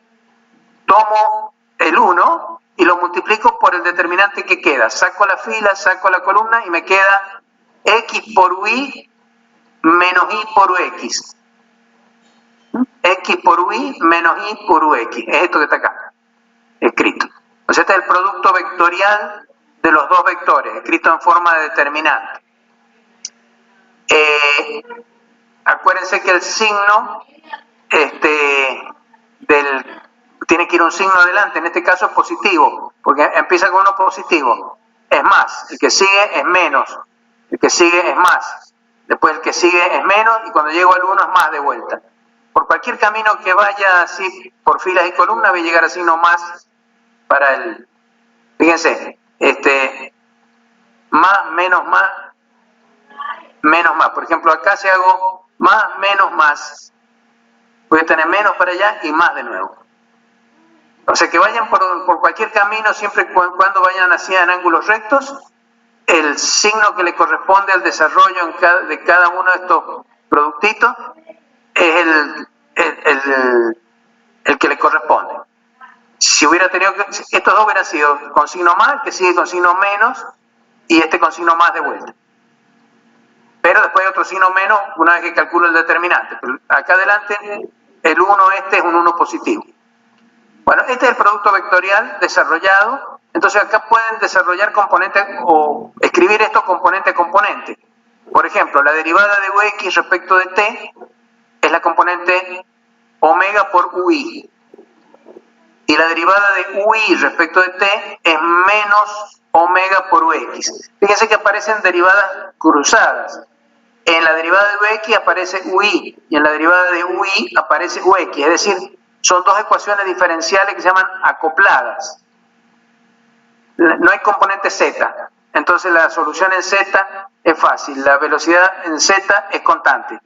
tomo el 1 y lo multiplico por el determinante que queda. Saco la fila, saco la columna y me queda x por y menos y por ux. X por y menos y por ux. Es esto que está acá, escrito. O sea, este es el producto vectorial de los dos vectores, escrito en forma de determinante. Acuérdense que el signo tiene que ir un signo adelante, en este caso es positivo, porque empieza con uno positivo. Es más, el que sigue es menos, el que sigue es más, después el que sigue es menos y cuando llego al 1 es más de vuelta. Por cualquier camino que vaya así por filas y columnas voy a llegar a signo más para el... Fíjense, más, menos más, menos más. Por ejemplo, acá si hago más, menos más, voy a tener menos para allá y más de nuevo. O sea, que vayan por cualquier camino, siempre cuando vayan así en ángulos rectos, el signo que le corresponde al desarrollo de cada uno de estos productitos es el que le corresponde. Si hubiera tenido que, estos dos hubieran sido con signo más, que sigue con signo menos, y este con signo más de vuelta. Pero después hay otro signo menos una vez que calculo el determinante. Pero acá adelante, el 1 es un 1 positivo. Bueno, este es el producto vectorial desarrollado. Entonces acá pueden desarrollar componentes o escribir esto componente a componente. Por ejemplo, la derivada de ux respecto de t es la componente omega por ui. Y la derivada de ui respecto de t es menos omega por ux. Fíjense que aparecen derivadas cruzadas. En la derivada de ux aparece ui y en la derivada de ui aparece ux. Es decir, son dos ecuaciones diferenciales que se llaman acopladas. No hay componente z. Entonces la solución en z es fácil. La velocidad en z es constante.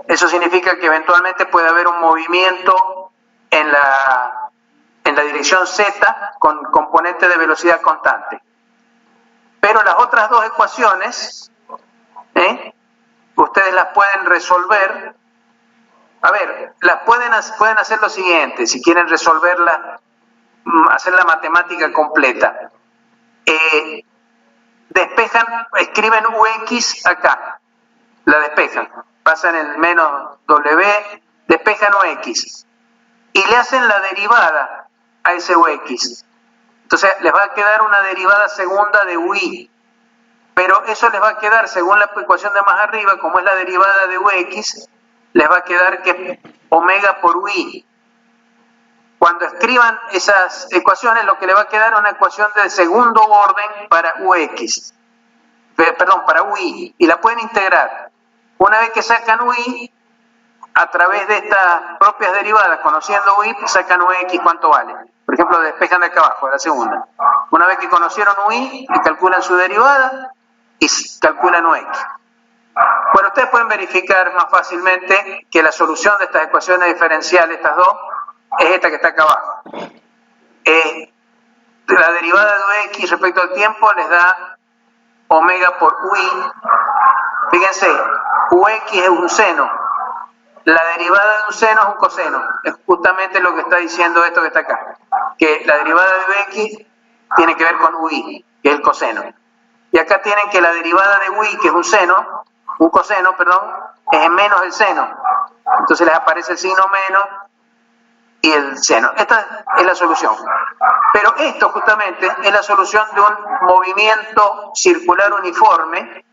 Eso significa que eventualmente puede haber un movimiento en la dirección z con componente de velocidad constante. Pero las otras dos ecuaciones, ustedes las pueden resolver. A ver, pueden hacer lo siguiente, si quieren resolverla, hacer la matemática completa. Despejan, escriben ux acá, la despejan, pasan el menos w, despejan ux y le hacen la derivada a ese ux. Entonces les va a quedar una derivada segunda de ui, pero eso les va a quedar, según la ecuación de más arriba, como es la derivada de ux, les va a quedar que omega por ui. Cuando escriban esas ecuaciones, lo que le va a quedar es una ecuación de segundo orden para ux, para ui, y la pueden integrar. Una vez que sacan ui, a través de estas propias derivadas, conociendo ui, sacan ux cuánto vale. Por ejemplo, despejan de acá abajo, de la segunda. Una vez que conocieron ui, calculan su derivada y calculan ux. Bueno, ustedes pueden verificar más fácilmente que la solución de estas ecuaciones diferenciales, estas dos, es esta que está acá abajo. La derivada de x respecto al tiempo les da omega por ui. Fíjense, ux es un seno. La derivada de un seno es un coseno. Es justamente lo que está diciendo esto que está acá. Que la derivada de x tiene que ver con ui, que es el coseno. Y acá tienen que la derivada de ui, que es un coseno, es en menos el seno. Entonces les aparece el signo menos y el seno. Esta es la solución. Pero esto justamente es la solución de un movimiento circular uniforme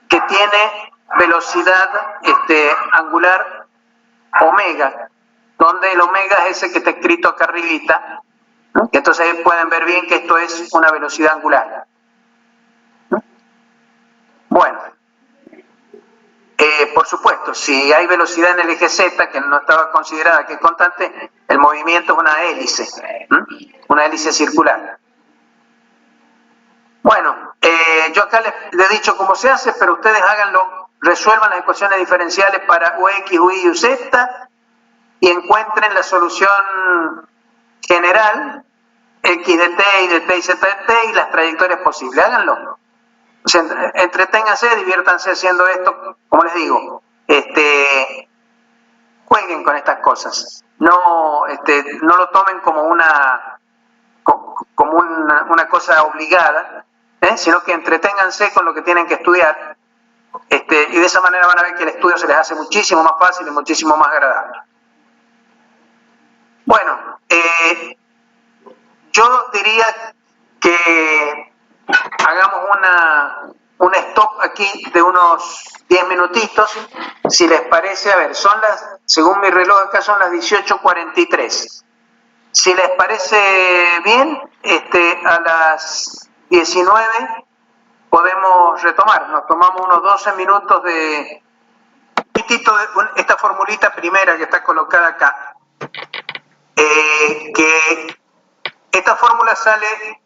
que tiene velocidad angular omega, donde el omega es ese que está escrito acá arribita. Entonces pueden ver bien que esto es una velocidad angular. Bueno, por supuesto, si hay velocidad en el eje Z, que no estaba considerada que es constante, el movimiento es una hélice circular. Bueno, Yo acá les he dicho cómo se hace, pero ustedes háganlo, resuelvan las ecuaciones diferenciales para Ux, Uy y Uz y encuentren la solución general, X de t y de t y z de t y las trayectorias posibles. Háganlo. O sea, entreténganse, diviértanse haciendo esto, como les digo. Jueguen con estas cosas. No lo tomen como una cosa obligada, sino que entreténganse con lo que tienen que estudiar, y de esa manera van a ver que el estudio se les hace muchísimo más fácil y muchísimo más agradable. Bueno, yo diría que hagamos un stop aquí de unos 10 minutitos, si les parece. A ver, según mi reloj acá son las 18:43. Si les parece bien, a las 19 podemos retomar. Nos tomamos unos 12 minutos de esta formulita primera que está colocada acá. Que esta fórmula sale,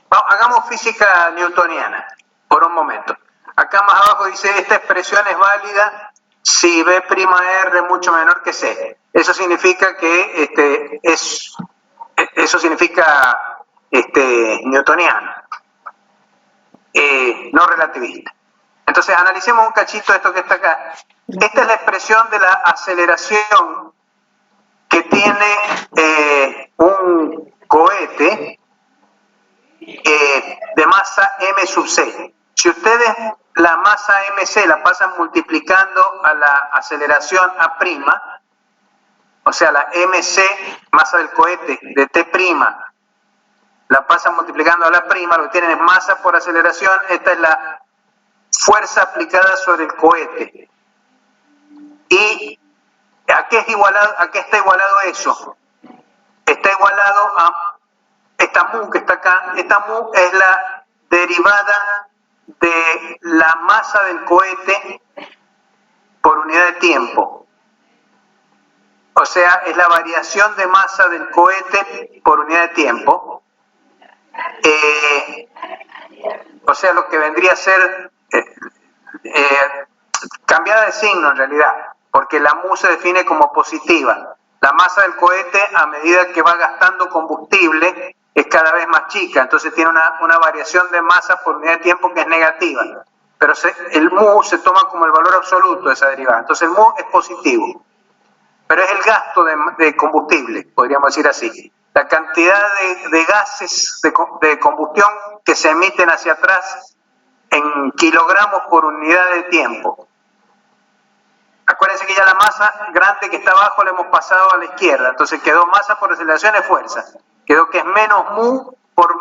hagamos física newtoniana por un momento. Acá más abajo dice, esta expresión es válida si B'R mucho menor que C. Eso significa que eso significa newtoniano, no relativista. Entonces analicemos un cachito esto que está acá. Esta es la expresión de la aceleración que tiene un cohete de masa m sub c. Si ustedes la masa mc la pasan multiplicando a la aceleración a', o sea, la mc, masa del cohete, de t', la pasan multiplicando a la prima, lo que tienen es masa por aceleración. Esta es la fuerza aplicada sobre el cohete. ¿Y a qué está igualado eso? Está igualado a esta mu que está acá. Esta mu es la derivada de la masa del cohete por unidad de tiempo. O sea, es la variación de masa del cohete por unidad de tiempo. O sea, lo que vendría a ser cambiada de signo en realidad, porque la mu se define como positiva. La masa del cohete, a medida que va gastando combustible, es cada vez más chica, entonces tiene una variación de masa por unidad de tiempo que es negativa. Pero el mu se toma como el valor absoluto de esa derivada, entonces el mu es positivo. Pero es el gasto de combustible, podríamos decir así. La cantidad de gases de combustión que se emiten hacia atrás en kilogramos por unidad de tiempo. Acuérdense que ya la masa grande que está abajo la hemos pasado a la izquierda, entonces quedó masa por aceleración es fuerza. Quedó que es menos mu por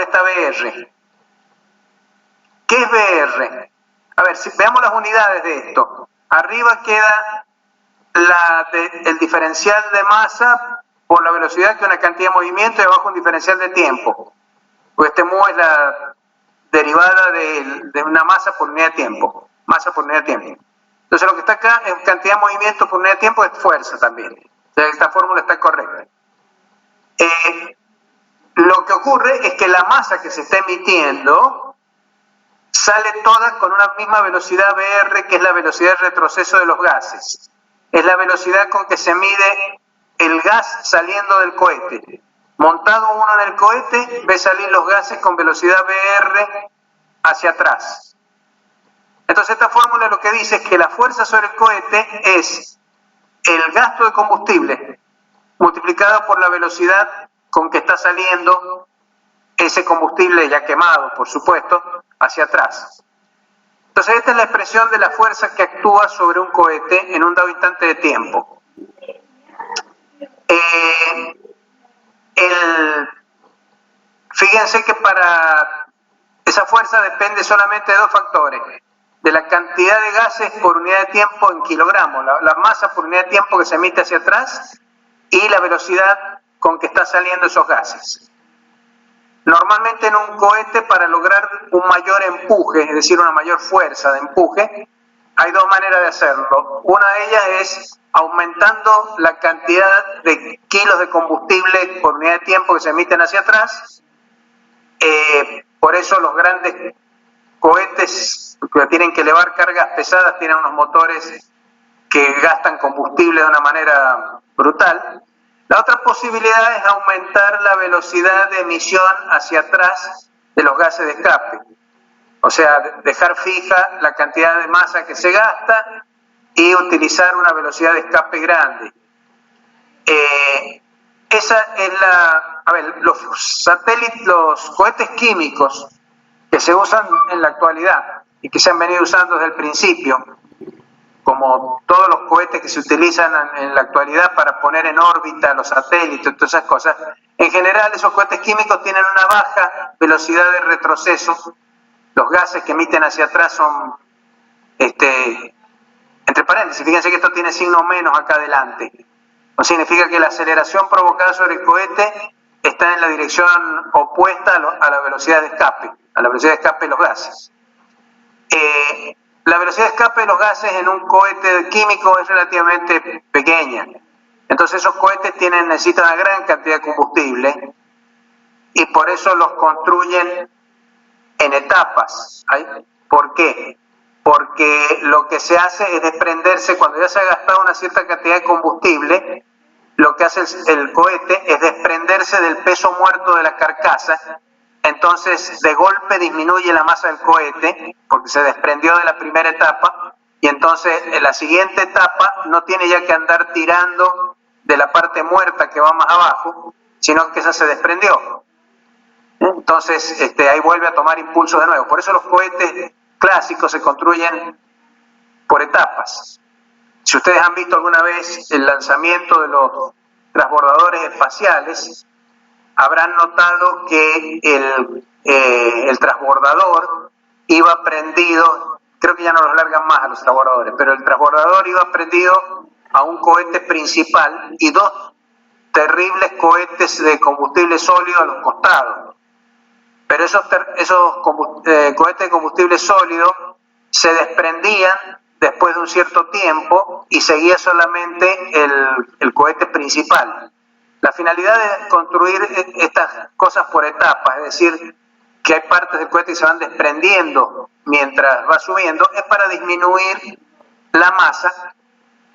esta BR. ¿Qué es BR? A ver, si veamos las unidades de esto. Arriba queda el diferencial de masa por la velocidad, que es una cantidad de movimiento, y abajo un diferencial de tiempo. Pues este mu es la derivada de una masa por unidad de tiempo. Masa por unidad de tiempo. Entonces lo que está acá es cantidad de movimiento por unidad de tiempo, es fuerza también. O sea, esta fórmula está correcta. Lo que ocurre es que la masa que se está emitiendo sale toda con una misma velocidad Br, que es la velocidad de retroceso de los gases. Es la velocidad con que se mide el gas saliendo del cohete. Montado uno en el cohete, ve salir los gases con velocidad Br hacia atrás. Entonces esta fórmula lo que dice es que la fuerza sobre el cohete es el gasto de combustible multiplicado por la velocidad con que está saliendo ese combustible ya quemado, por supuesto, hacia atrás. Entonces esta es la expresión de la fuerza que actúa sobre un cohete en un dado instante de tiempo. Fíjense que para esa fuerza depende solamente de dos factores: de la cantidad de gases por unidad de tiempo en kilogramos, la masa por unidad de tiempo que se emite hacia atrás, y la velocidad con que están saliendo esos gases. Normalmente en un cohete, para lograr un mayor empuje, es decir, una mayor fuerza de empuje, hay dos maneras de hacerlo. Una de ellas es aumentando la cantidad de kilos de combustible por unidad de tiempo que se emiten hacia atrás, Por eso los grandes cohetes que tienen que elevar cargas pesadas tienen unos motores que gastan combustible de una manera brutal. La otra posibilidad es aumentar la velocidad de emisión hacia atrás de los gases de escape. O sea, dejar fija la cantidad de masa que se gasta y utilizar una velocidad de escape grande. Esa es la... A ver, los satélites, los cohetes químicos que se usan en la actualidad y que se han venido usando desde el principio, como todos los cohetes que se utilizan en la actualidad para poner en órbita los satélites, todas esas cosas, en general esos cohetes químicos tienen una baja velocidad de retroceso. Los gases que emiten hacia atrás son, entre paréntesis, fíjense que esto tiene signo menos acá adelante. No significa que la aceleración provocada sobre el cohete está en la dirección opuesta a la velocidad de escape, a la velocidad de escape de los gases. La velocidad de escape de los gases en un cohete químico es relativamente pequeña. Entonces esos cohetes necesitan una gran cantidad de combustible y por eso los construyen en etapas. ¿Por qué? Porque lo que se hace es desprenderse, cuando ya se ha gastado una cierta cantidad de combustible, lo que hace el cohete es desprenderse del peso muerto de la carcasa. Entonces de golpe disminuye la masa del cohete porque se desprendió de la primera etapa y entonces en la siguiente etapa no tiene ya que andar tirando de la parte muerta que va más abajo, sino que esa se desprendió. Entonces ahí vuelve a tomar impulso de nuevo. Por eso los cohetes clásicos se construyen por etapas. Si ustedes han visto alguna vez el lanzamiento de los transbordadores espaciales, habrán notado que el transbordador iba prendido, creo que ya no los largan más a los transbordadores, pero el transbordador iba prendido a un cohete principal y dos terribles cohetes de combustible sólido a los costados. Pero esos cohetes de combustible sólido se desprendían después de un cierto tiempo y seguía solamente el cohete principal. La finalidad de construir estas cosas por etapas, es decir, que hay partes del cohete que se van desprendiendo mientras va subiendo, es para disminuir la masa,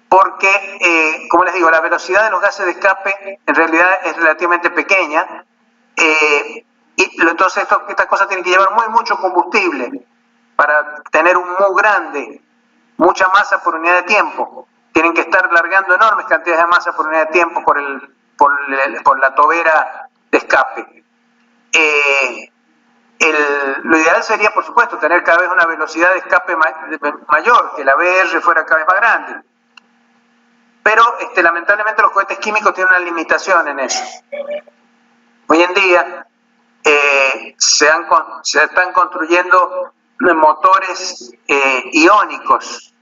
porque, como les digo, la velocidad de los gases de escape en realidad es relativamente pequeña, y entonces estas cosas tienen que llevar mucho combustible para tener un mu grande, mucha masa por unidad de tiempo. Tienen que estar largando enormes cantidades de masa por unidad de tiempo por la tobera de escape. Lo ideal sería, por supuesto, tener cada vez una velocidad de escape mayor, que la VR fuera cada vez más grande. Pero lamentablemente los cohetes químicos tienen una limitación en eso. Hoy en día se están construyendo motores iónicos.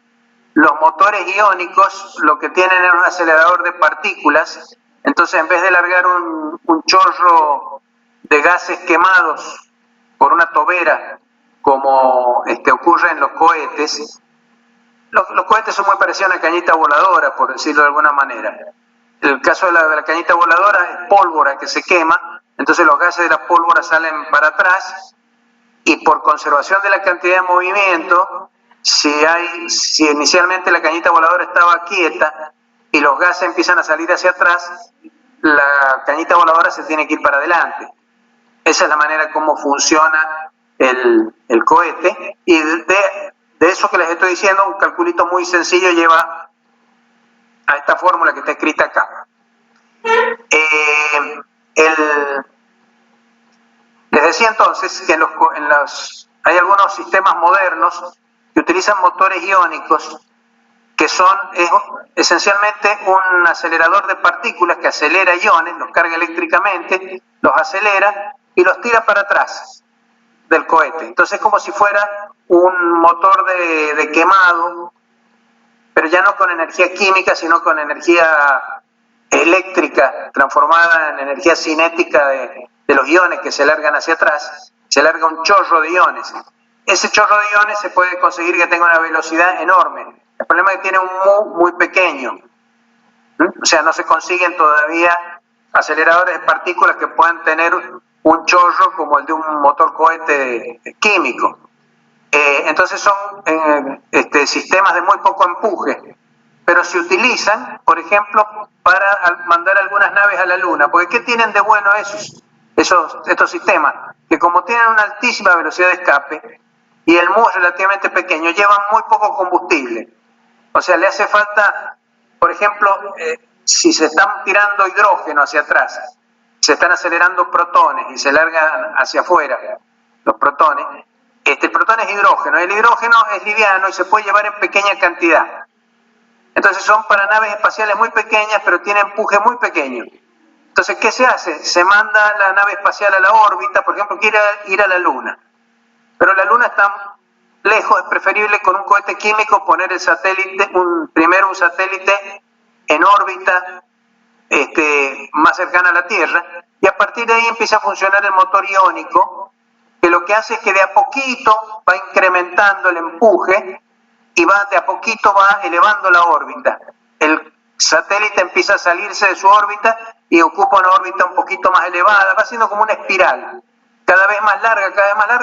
Los motores iónicos lo que tienen es un acelerador de partículas, entonces en vez de largar un chorro de gases quemados por una tobera, como ocurre en los cohetes, los cohetes son muy parecidos a una cañita voladora, por decirlo de alguna manera. El caso de la cañita voladora es pólvora que se quema, entonces los gases de la pólvora salen para atrás y por conservación de la cantidad de movimiento, si inicialmente la cañita voladora estaba quieta y los gases empiezan a salir hacia atrás, la cañita voladora se tiene que ir para adelante. Esa es la manera como funciona el cohete, y de eso que les estoy diciendo, un calculito muy sencillo lleva a esta fórmula que está escrita acá. Les decía entonces que hay algunos sistemas modernos que utilizan motores iónicos que son esencialmente un acelerador de partículas que acelera iones, los carga eléctricamente, los acelera y los tira para atrás del cohete. Entonces es como si fuera un motor de quemado, pero ya no con energía química, sino con energía eléctrica transformada en energía cinética de los iones que se largan hacia atrás. Se larga un chorro de iones. Ese chorro de iones se puede conseguir que tenga una velocidad enorme. El problema es que tiene un mu muy pequeño. O sea, no se consiguen todavía aceleradores de partículas que puedan tener un chorro como el de un motor cohete químico. Entonces son sistemas de muy poco empuje, pero se utilizan, por ejemplo, para mandar algunas naves a la Luna. Porque ¿qué tienen de bueno estos sistemas? Que como tienen una altísima velocidad de escape y el MU es relativamente pequeño, llevan muy poco combustible. O sea, le hace falta, por ejemplo, si se están tirando hidrógeno hacia atrás, se están acelerando protones y se largan hacia afuera los protones. El protón es hidrógeno, el hidrógeno es liviano y se puede llevar en pequeña cantidad. Entonces son para naves espaciales muy pequeñas, pero tienen empuje muy pequeño. Entonces, ¿qué se hace? Se manda la nave espacial a la órbita, por ejemplo, quiere ir a la Luna. Pero la Luna está lejos, es preferible con un cohete químico poner el satélite, primero un satélite en órbita más cercana a la Tierra, y a partir de ahí empieza a funcionar el motor iónico, que lo que hace es que de a poquito va incrementando el empuje y de a poquito va elevando la órbita. El satélite empieza a salirse de su órbita y ocupa una órbita un poquito más elevada, va haciendo como una espiral, cada vez más larga,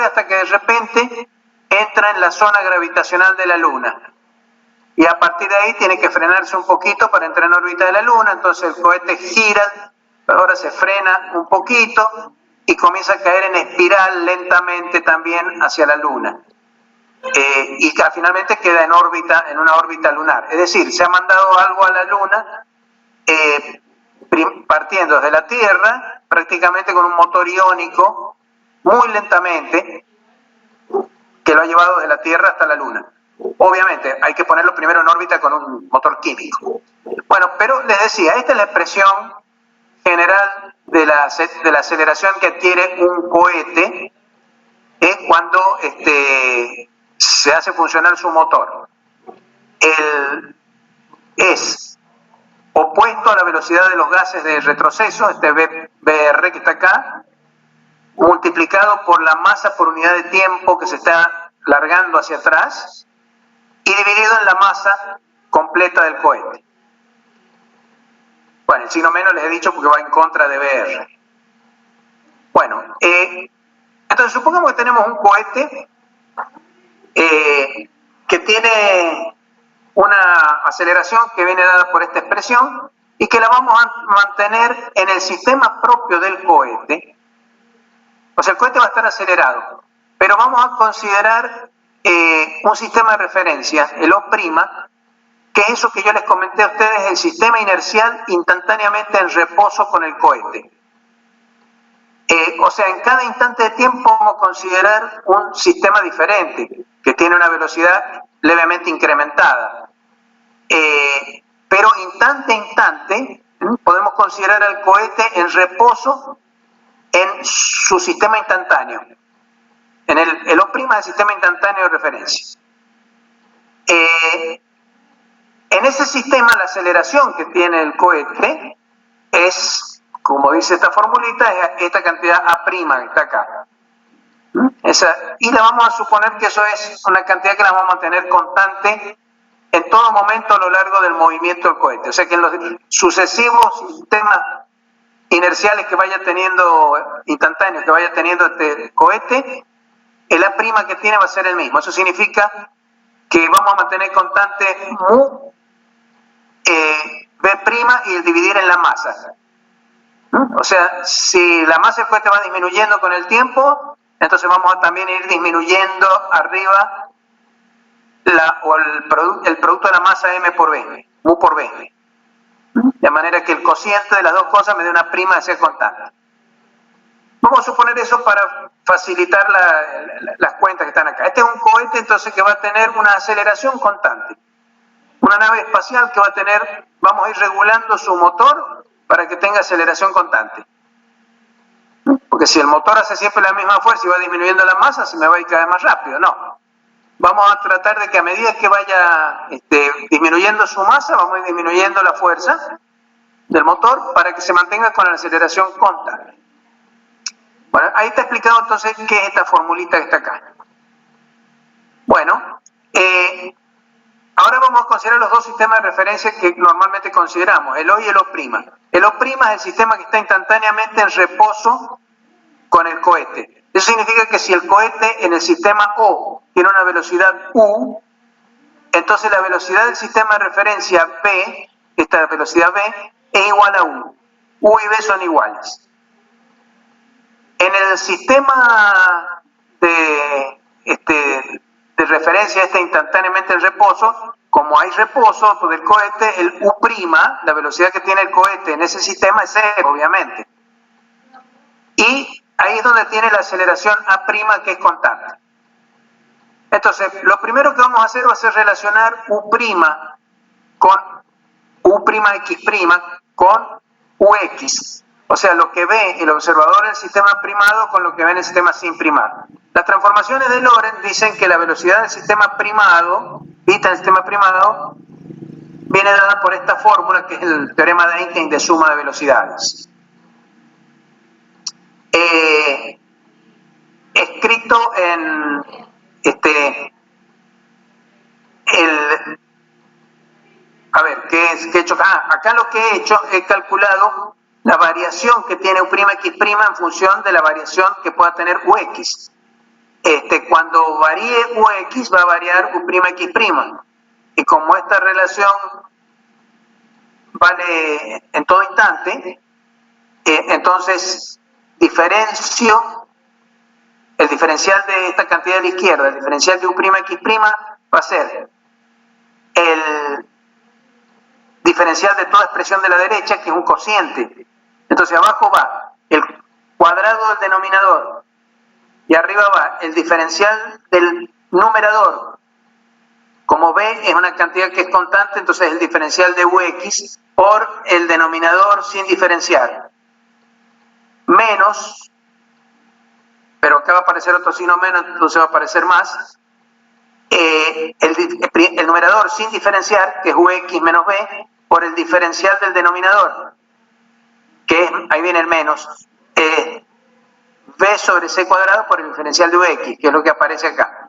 hasta que de repente entra en la zona gravitacional de la Luna. Y a partir de ahí tiene que frenarse un poquito para entrar en órbita de la Luna, entonces el cohete gira, ahora se frena un poquito y comienza a caer en espiral lentamente también hacia la Luna. Y que finalmente queda en una órbita lunar. Es decir, se ha mandado algo a la Luna partiendo desde la Tierra, prácticamente con un motor iónico, muy lentamente, que lo ha llevado desde la Tierra hasta la Luna. Obviamente, hay que ponerlo primero en órbita con un motor químico. Bueno, pero les decía, esta es la expresión general de la aceleración que adquiere un cohete cuando se hace funcionar su motor. Es opuesto a la velocidad de los gases de retroceso, BR que está acá, multiplicado por la masa por unidad de tiempo que se está largando hacia atrás y dividido en la masa completa del cohete. Bueno, el signo menos les he dicho porque va en contra de BR. Bueno, entonces supongamos que tenemos un cohete que tiene una aceleración que viene dada por esta expresión y que la vamos a mantener en el sistema propio del cohete. O sea, el cohete va a estar acelerado, pero vamos a considerar un sistema de referencia, el O', que es eso que yo les comenté a ustedes, el sistema inercial instantáneamente en reposo con el cohete. O sea, en cada instante de tiempo vamos a considerar un sistema diferente, que tiene una velocidad levemente incrementada. Pero instante a instante podemos considerar al cohete en reposo en su sistema instantáneo. En el O' es el sistema instantáneo de referencia. En ese sistema la aceleración que tiene el cohete es, como dice esta formulita, es esta cantidad A' que está acá. Y le vamos a suponer que eso es una cantidad que la vamos a tener constante en todo momento a lo largo del movimiento del cohete. O sea que en los sucesivos sistemas inerciales que vaya teniendo, instantáneos que vaya teniendo este cohete, el A' que tiene va a ser el mismo. Eso significa que vamos a mantener constante mu, B' y el dividir en la masa. O sea, si la masa del cohete va disminuyendo con el tiempo, entonces vamos a también ir disminuyendo arriba el producto de la masa M por B, mu por B. De manera que el cociente de las dos cosas me dé una prima de ser constante. Vamos a suponer eso para facilitar las cuentas que están acá. Este es un cohete entonces que va a tener una aceleración constante. Una nave espacial que va a tener, vamos a ir regulando su motor para que tenga aceleración constante. Porque si el motor hace siempre la misma fuerza y va disminuyendo la masa, se me va a ir cada vez más rápido. No. Vamos a tratar de que a medida que vaya disminuyendo su masa, vamos a ir disminuyendo la fuerza del motor para que se mantenga con la aceleración constante. Bueno, ahí está explicado entonces qué es esta formulita que está acá. Bueno, ahora vamos a considerar los dos sistemas de referencia que normalmente consideramos, el O y el O'. El O' es el sistema que está instantáneamente en reposo con el cohete. Eso significa que si el cohete en el sistema O tiene una velocidad U, entonces la velocidad del sistema de referencia B, esta velocidad B, es igual a U. U y B son iguales. En el sistema de referencia instantáneamente en reposo, como hay reposo del cohete, el U', la velocidad que tiene el cohete en ese sistema es cero, obviamente. Y ahí es donde tiene la aceleración A', que es constante. Entonces, lo primero que vamos a hacer va a ser relacionar U' con U'X' con UX. O sea, lo que ve el observador en el sistema primado con lo que ve en el sistema sin primado. Las transformaciones de Lorentz dicen que la velocidad del sistema primado, vista en el sistema primado, viene dada por esta fórmula que es el teorema de Einstein de suma de velocidades. Escrito en ¿qué he hecho acá? Acá lo que he hecho, he calculado la variación que tiene U'X' en función de la variación que pueda tener UX. Cuando varíe UX va a variar U'X'. Y como esta relación vale en todo instante, entonces diferencio el diferencial de esta cantidad de la izquierda, el diferencial de U'X' va a ser el diferencial de toda expresión de la derecha, que es un cociente. Entonces abajo va el cuadrado del denominador y arriba va el diferencial del numerador. Como B es una cantidad que es constante, entonces el diferencial de UX por el denominador sin diferenciar. Menos, pero acá va a aparecer otro signo menos, entonces va a aparecer más. El numerador sin diferenciar, que es UX menos B, por el diferencial del denominador, que es, ahí viene el menos, B sobre C cuadrado por el diferencial de UX, que es lo que aparece acá.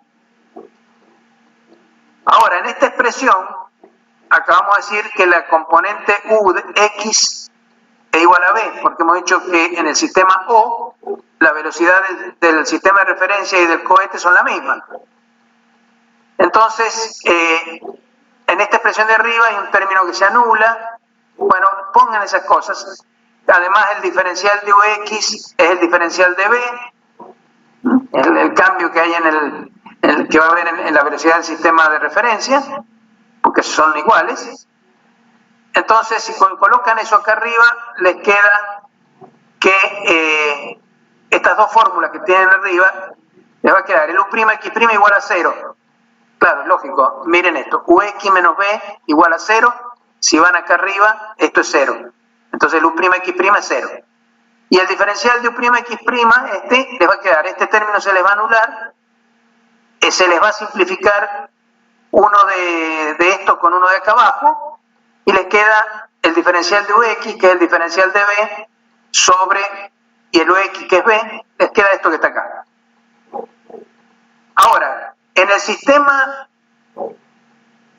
Ahora, en esta expresión, acabamos de decir que la componente U de X es igual a B, porque hemos dicho que en el sistema O, la velocidad del sistema de referencia y del cohete son la misma. Entonces, en esta expresión de arriba hay un término que se anula. Bueno, pongan esas cosas. Además, el diferencial de UX es el diferencial de B, el cambio que hay que va a haber en la velocidad del sistema de referencia, porque son iguales. Entonces, si colocan eso acá arriba, les queda que estas dos fórmulas que tienen arriba, les va a quedar el U'X' igual a 0. Claro, es lógico. Miren esto, UX menos B igual a 0. Si van acá arriba, esto es 0. Entonces el U'X' es 0. Y el diferencial de U'X', les va a quedar, este término se les va a anular, se les va a simplificar uno de esto con uno de acá abajo, y les queda el diferencial de UX, que es el diferencial de B, sobre, y el UX, que es B, les queda esto que está acá. Ahora, en el sistema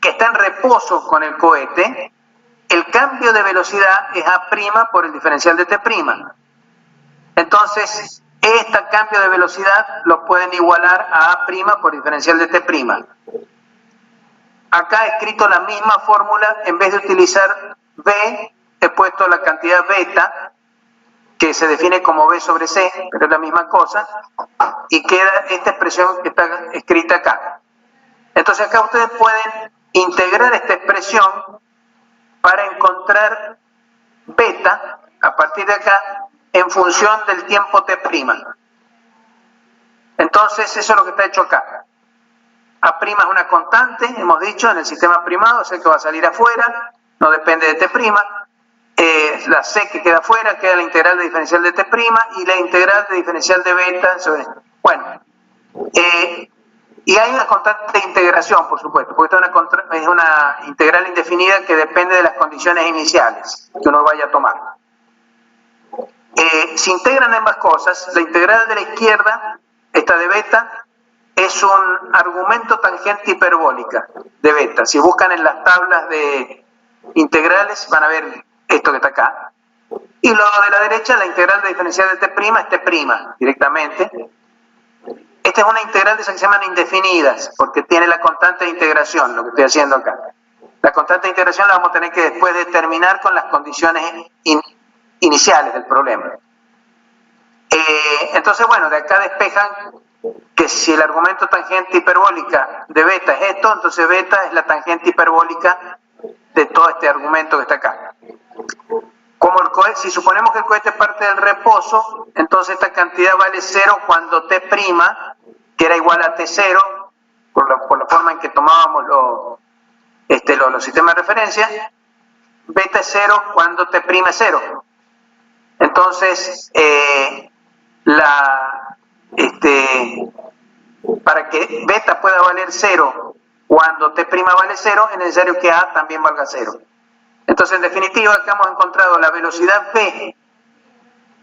que está en reposo con el cohete, el cambio de velocidad es A' por el diferencial de T'. Entonces, este cambio de velocidad lo pueden igualar a A' por diferencial de T'. Acá he escrito la misma fórmula, en vez de utilizar B, he puesto la cantidad beta, que se define como B sobre C, pero es la misma cosa, y queda esta expresión que está escrita acá. Entonces acá ustedes pueden integrar esta expresión para encontrar beta, a partir de acá, en función del tiempo T'. Entonces eso es lo que está hecho acá. A' es una constante, hemos dicho, en el sistema primado, o sea que va a salir afuera, no depende de T'. La C que queda afuera queda la integral de diferencial de T' y la integral de diferencial de beta sobre... Bueno, y hay una constante de integración, por supuesto, porque esta es una integral indefinida que depende de las condiciones iniciales que uno vaya a tomar. Se integran ambas cosas. La integral de la izquierda, esta de beta, es un argumento tangente hiperbólica de beta. Si buscan en las tablas de integrales van a ver esto que está acá. Y luego de la derecha, la integral de diferencial de t' es t' directamente. Esta es una integral de esas que se llaman indefinidas, porque tiene la constante de integración, lo que estoy haciendo acá. La constante de integración la vamos a tener que después determinar con las condiciones iniciales del problema. Entonces, bueno, de acá despejan que si el argumento tangente hiperbólica de beta es esto, entonces beta es la tangente hiperbólica de todo este argumento que está acá. Como el cohete, si suponemos que el cohete parte del reposo, entonces esta cantidad vale 0 cuando t', que era igual a t0, por la forma en que tomábamos los sistemas de referencia, beta es 0 cuando t' es 0. Entonces, para que beta pueda valer 0 cuando t' vale 0, es necesario que a también valga 0. Entonces, en definitiva, acá hemos encontrado la velocidad v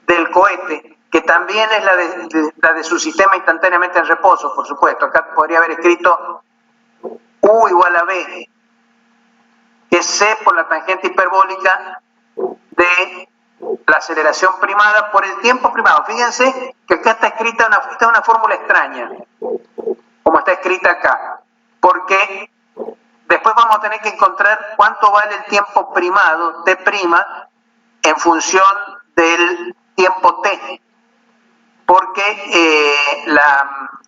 del cohete, que también es la de su sistema instantáneamente en reposo, por supuesto. Acá podría haber escrito u igual a v, que es c por la tangente hiperbólica de la aceleración primada por el tiempo primado. Fíjense que acá está escrita una fórmula extraña, como está escrita acá, porque después vamos a tener que encontrar cuánto vale el tiempo primado, t', en función del tiempo t, porque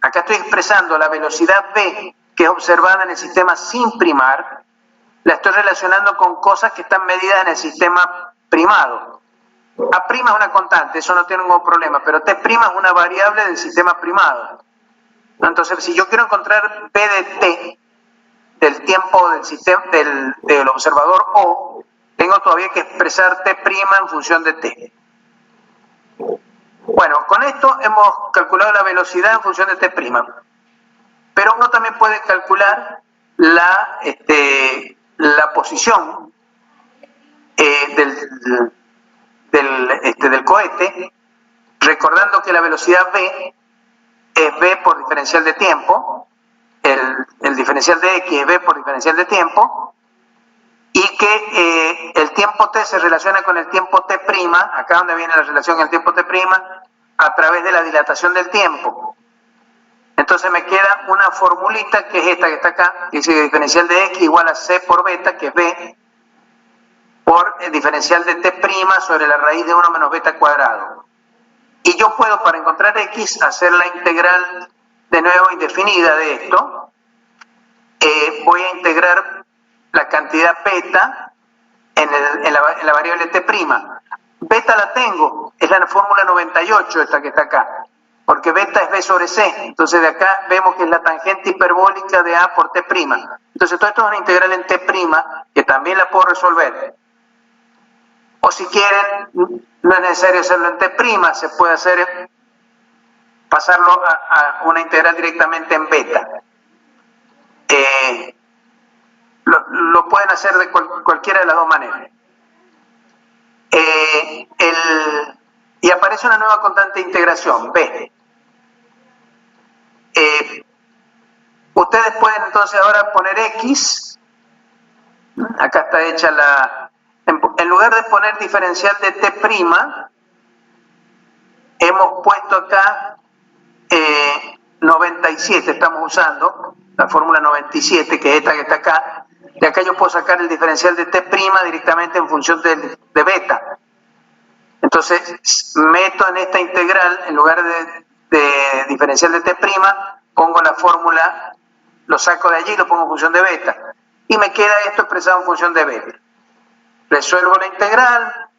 acá estoy expresando la velocidad v que es observada en el sistema sin primar, la estoy relacionando con cosas que están medidas en el sistema primado. A' es una constante, eso no tiene ningún problema, pero t' es una variable del sistema primado. Entonces, si yo quiero encontrar v de t, del tiempo del sistema del observador O, tengo todavía que expresar t' en función de t. Bueno, con esto hemos calculado la velocidad en función de t', pero uno también puede calcular la posición del cohete, recordando que la velocidad v es v por diferencial de tiempo, el diferencial de x es v por diferencial de tiempo, y que el tiempo t se relaciona con el tiempo t', acá donde viene la relación con el tiempo t', a través de la dilatación del tiempo. Entonces me queda una formulita que es esta que está acá, que dice que diferencial de x igual a c por beta, que es v, por el diferencial de t' sobre la raíz de 1 menos beta cuadrado. Y yo puedo, para encontrar x, hacer la integral de nuevo indefinida de esto. Voy a integrar la cantidad beta en la variable t'. Beta la tengo, es la fórmula 98 esta que está acá, porque beta es b sobre c, entonces de acá vemos que es la tangente hiperbólica de a por t'. Entonces todo esto es una integral en t', que también la puedo resolver. O si quieren, no es necesario hacerlo en t', se puede hacer, pasarlo a una integral directamente en beta. Lo pueden hacer de cualquiera de las dos maneras. Y aparece una nueva constante de integración, b. Ustedes pueden entonces ahora poner x, acá está hecha en lugar de poner diferencial de t', hemos puesto acá 97, estamos usando la fórmula 97, que es esta que está acá. De acá yo puedo sacar el diferencial de t' directamente en función de beta. Entonces meto en esta integral, en lugar de diferencial de t', pongo la fórmula, lo saco de allí y lo pongo en función de beta. Y me queda esto expresado en función de beta. Resuelvo la integral,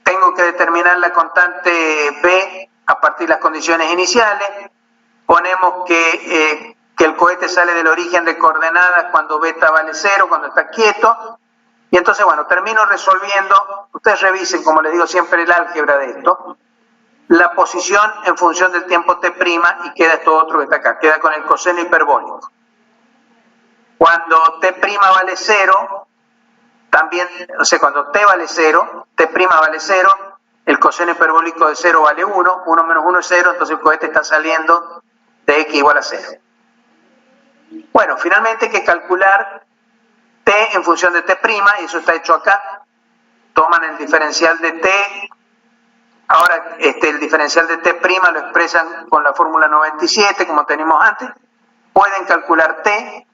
tengo que determinar la constante b a partir de las condiciones iniciales, ponemos que el cohete sale del origen de coordenadas cuando beta vale 0, cuando está quieto, y entonces, bueno, termino resolviendo, ustedes revisen, como les digo siempre, el álgebra de esto, la posición en función del tiempo t', y queda esto otro que está acá, queda con el coseno hiperbólico. Cuando t' vale 0, también, o sea, cuando t vale 0, t' vale 0, el coseno hiperbólico de 0 vale 1, 1 menos 1 es 0, entonces el cohete está saliendo de x igual a 0. Bueno, finalmente hay que calcular t en función de t', y eso está hecho acá. Toman toman el diferencial de t, ahora el diferencial de t' lo expresan con la fórmula 97 como teníamos antes, pueden calcular t,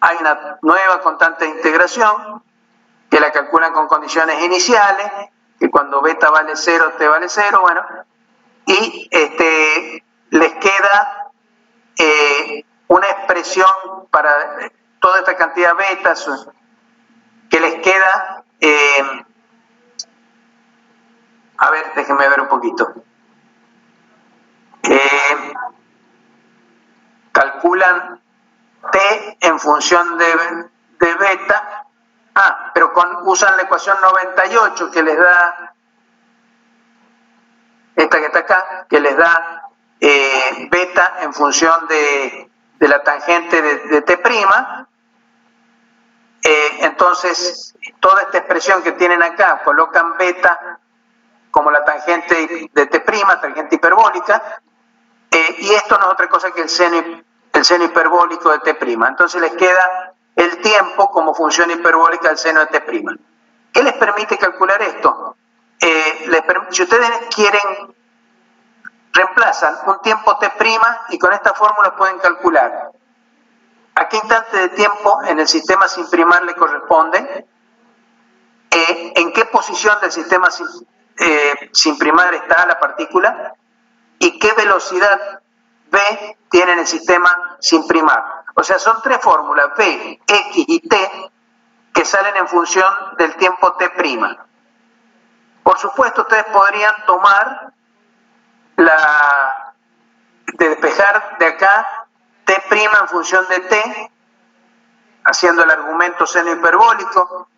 hay una nueva constante de integración que la calculan con condiciones iniciales, que cuando beta vale 0, t vale 0, bueno, y les queda una expresión para toda esta cantidad de betas que les queda, a ver, déjenme ver un poquito. Calculan t en función de beta, pero usan la ecuación 98 que les da, esta que está acá, que les da beta en función de la tangente de t'. Entonces, toda esta expresión que tienen acá, colocan beta como la tangente de t', tangente hiperbólica, y esto no es otra cosa que el seno hiperbólico de t'. Entonces les queda el tiempo como función hiperbólica del seno de t'. ¿Qué les permite calcular esto? Si ustedes quieren, reemplazan un tiempo t' y con esta fórmula pueden calcular a qué instante de tiempo en el sistema sin primar le corresponde, en qué posición del sistema sin primar está la partícula y qué velocidad v tiene en el sistema sin primar. O sea, son tres fórmulas, v, x y t, que salen en función del tiempo t'. Por supuesto, ustedes podrían tomar de despejar de acá t' en función de t, haciendo el argumento seno hiperbólico,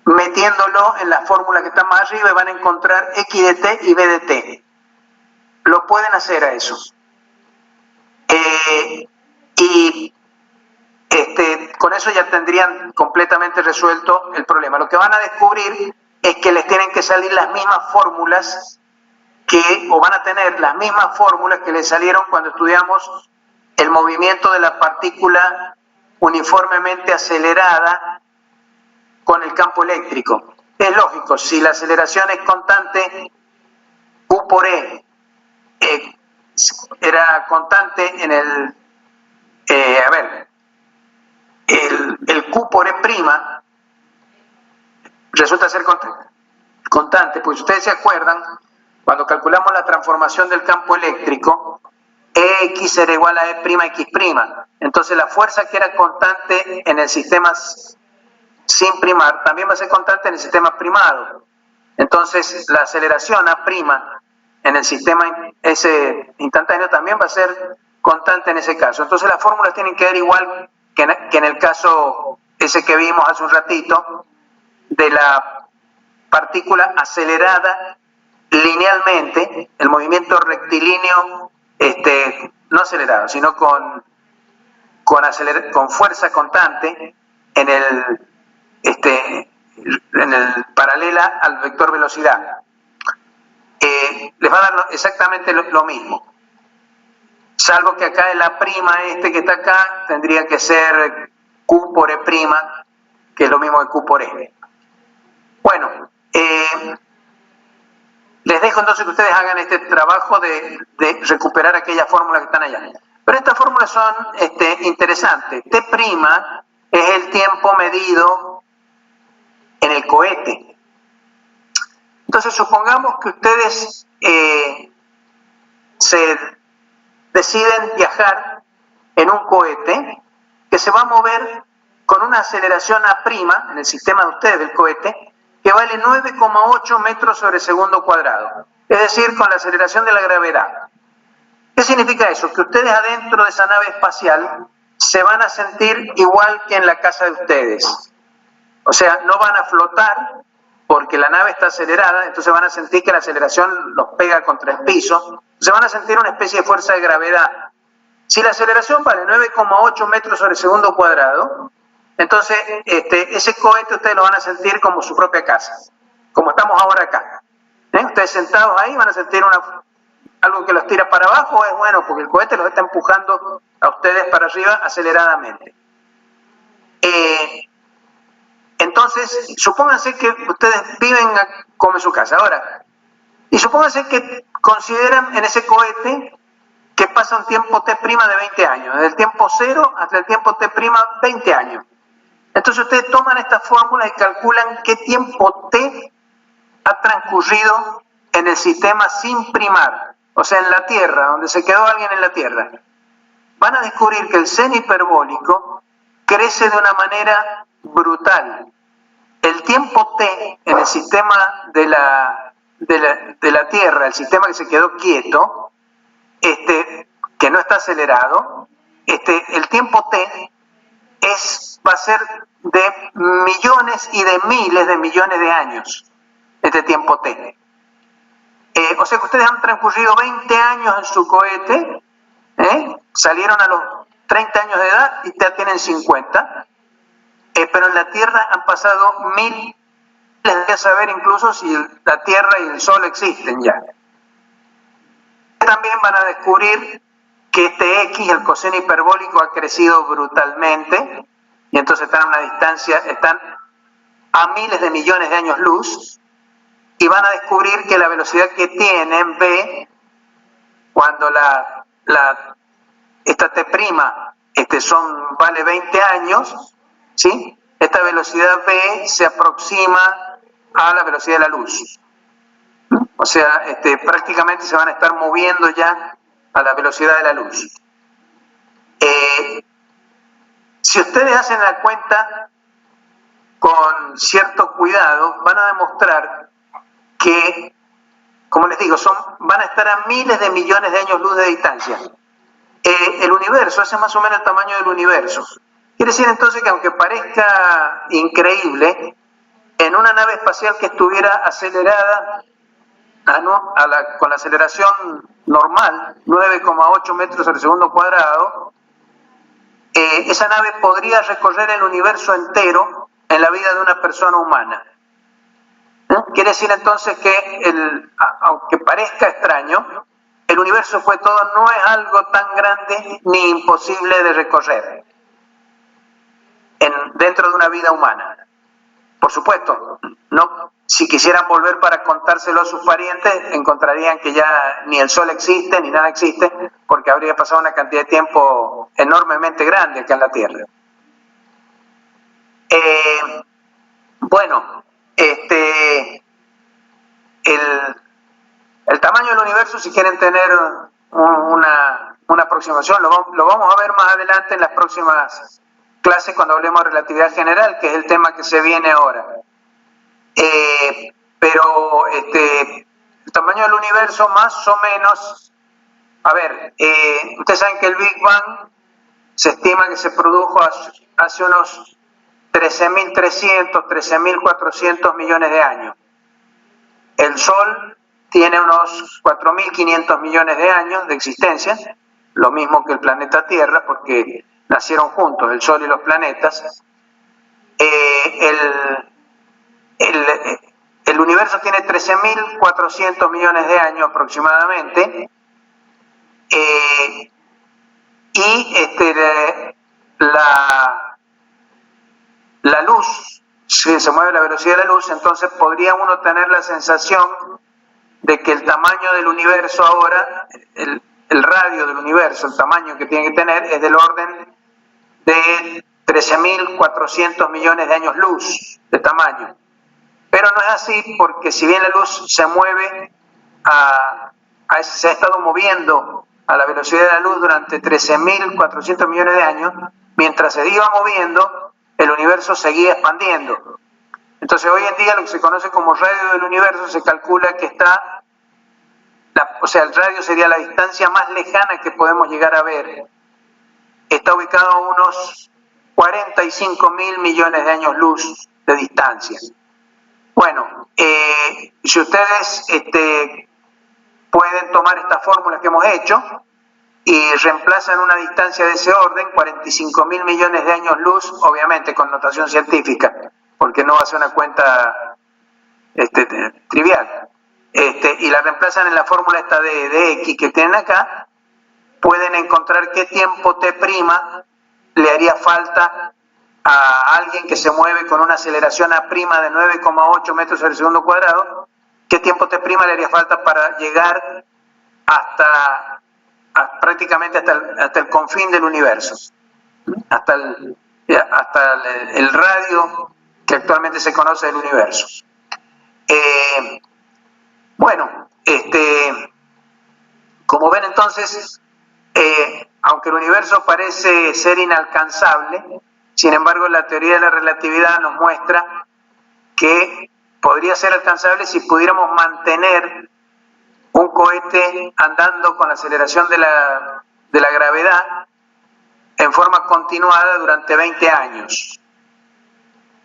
metiéndolo en la fórmula que está más arriba y van a encontrar x de t y b de t. Lo pueden hacer a eso. Y con eso ya tendrían completamente resuelto el problema. Lo que van a descubrir es que les tienen que salir las mismas fórmulas o van a tener las mismas fórmulas que les salieron cuando estudiamos el movimiento de la partícula uniformemente acelerada con el campo eléctrico. Es lógico, si la aceleración es constante, Q por E era constante en el Q por E' resulta ser constante, pues ustedes se acuerdan, cuando calculamos la transformación del campo eléctrico, EX era igual a E'X'. Entonces la fuerza que era constante en el sistema sin primar también va a ser constante en el sistema primado. Entonces la aceleración A' en el sistema ese instantáneo también va a ser constante en ese caso. Entonces las fórmulas tienen que ver igual que en el caso ese que vimos hace un ratito, de la partícula acelerada linealmente, el movimiento rectilíneo, no acelerado, sino con fuerza constante en el paralela al vector velocidad. Les va a dar exactamente lo mismo, salvo que acá el A' que está acá tendría que ser Q por E', que es lo mismo que Q por E. Bueno, les dejo entonces que ustedes hagan este trabajo de recuperar aquellas fórmulas que están allá. Pero estas fórmulas son interesantes. T' es el tiempo medido en el cohete. Entonces supongamos que ustedes se deciden viajar en un cohete que se va a mover con una aceleración A' en el sistema de ustedes del cohete, que vale 9,8 metros sobre segundo cuadrado, es decir, con la aceleración de la gravedad. ¿Qué significa eso? Que ustedes adentro de esa nave espacial se van a sentir igual que en la casa de ustedes. O sea, no van a flotar porque la nave está acelerada, entonces van a sentir que la aceleración los pega contra el piso, entonces van a sentir una especie de fuerza de gravedad. Si la aceleración vale 9,8 metros sobre segundo cuadrado, entonces ese cohete ustedes lo van a sentir como su propia casa, como estamos ahora acá. Ustedes sentados ahí van a sentir algo que los tira para abajo, es bueno porque el cohete los está empujando a ustedes para arriba aceleradamente. Entonces Entonces, supónganse que ustedes viven como en su casa. Ahora, y supónganse que consideran en ese cohete que pasa un tiempo T' de 20 años, desde el tiempo 0 hasta el tiempo T' 20 años. Entonces ustedes toman estas fórmulas y calculan qué tiempo T ha transcurrido en el sistema sin primar, o sea, en la Tierra, donde se quedó alguien en la Tierra. Van a descubrir que el seno hiperbólico crece de una manera brutal. El tiempo T en el sistema de la Tierra, el sistema que se quedó quieto, que no está acelerado, el tiempo T va a ser de millones y de miles de millones de años, este tiempo T. O sea que ustedes han transcurrido 20 años en su cohete, salieron a los 30 años de edad y ya tienen 50, pero en la Tierra han pasado miles de saber incluso si la Tierra y el Sol existen ya. También van a descubrir que este X, el coseno hiperbólico, ha crecido brutalmente y entonces están a una distancia, están a miles de millones de años luz, y van a descubrir que la velocidad que tienen V, cuando esta T' vale 20 años, ¿sí? Esta velocidad V se aproxima a la velocidad de la luz. O sea, prácticamente se van a estar moviendo ya a la velocidad de la luz. Si ustedes hacen la cuenta con cierto cuidado, van a demostrar que, como les digo, van a estar a miles de millones de años luz de distancia. El universo, ese es más o menos el tamaño del universo. Quiere decir entonces que aunque parezca increíble, en una nave espacial que estuviera acelerada con la aceleración normal, 9,8 metros al segundo cuadrado, esa nave podría recorrer el universo entero en la vida de una persona humana. Quiere decir entonces que, aunque parezca extraño, el universo fue todo, no es algo tan grande ni imposible de recorrer dentro de una vida humana. Por supuesto, no, si quisieran volver para contárselo a sus parientes, encontrarían que ya ni el Sol existe, ni nada existe, porque habría pasado una cantidad de tiempo enormemente grande acá en la Tierra. Bueno, el tamaño del universo, si quieren tener una aproximación, lo vamos a ver más adelante en las próximas clases cuando hablemos de relatividad general, que es el tema que se viene ahora. Pero el tamaño del universo más o menos, a ver, ustedes saben que el Big Bang se estima que se produjo hace unos 13.300, 13.400 millones de años. El Sol tiene unos 4.500 millones de años de existencia, lo mismo que el planeta Tierra, porque nacieron juntos el Sol y los planetas. El universo tiene 13.400 millones de años aproximadamente, y la luz, si se mueve a la velocidad de la luz, entonces podría uno tener la sensación de que el tamaño del universo ahora, el radio del universo, el tamaño que tiene que tener, es del orden de 13.400 millones de años luz de tamaño. Pero no es así, porque si bien la luz se mueve, se ha estado moviendo a la velocidad de la luz durante 13.400 millones de años, mientras se iba moviendo, el universo seguía expandiendo. Entonces hoy en día lo que se conoce como radio del universo se calcula que o sea, el radio sería la distancia más lejana que podemos llegar a ver. Está ubicado a unos 45.000 millones de años luz de distancia. Bueno, si ustedes pueden tomar estas fórmulas que hemos hecho y reemplazan una distancia de ese orden, 45.000 millones de años luz, obviamente con notación científica, porque no va a ser una cuenta trivial, y la reemplazan en la fórmula esta de X que tienen acá, pueden encontrar qué tiempo T' le haría falta a alguien que se mueve con una aceleración A' de 9,8 metros sobre el segundo cuadrado, ¿qué tiempo T' le haría falta para llegar prácticamente hasta el confín del universo? Hasta el radio que actualmente se conoce del universo. Bueno, como ven entonces, aunque el universo parece ser inalcanzable, sin embargo la teoría de la relatividad nos muestra que podría ser alcanzable si pudiéramos mantener un cohete andando con la aceleración de la gravedad en forma continuada durante 20 años.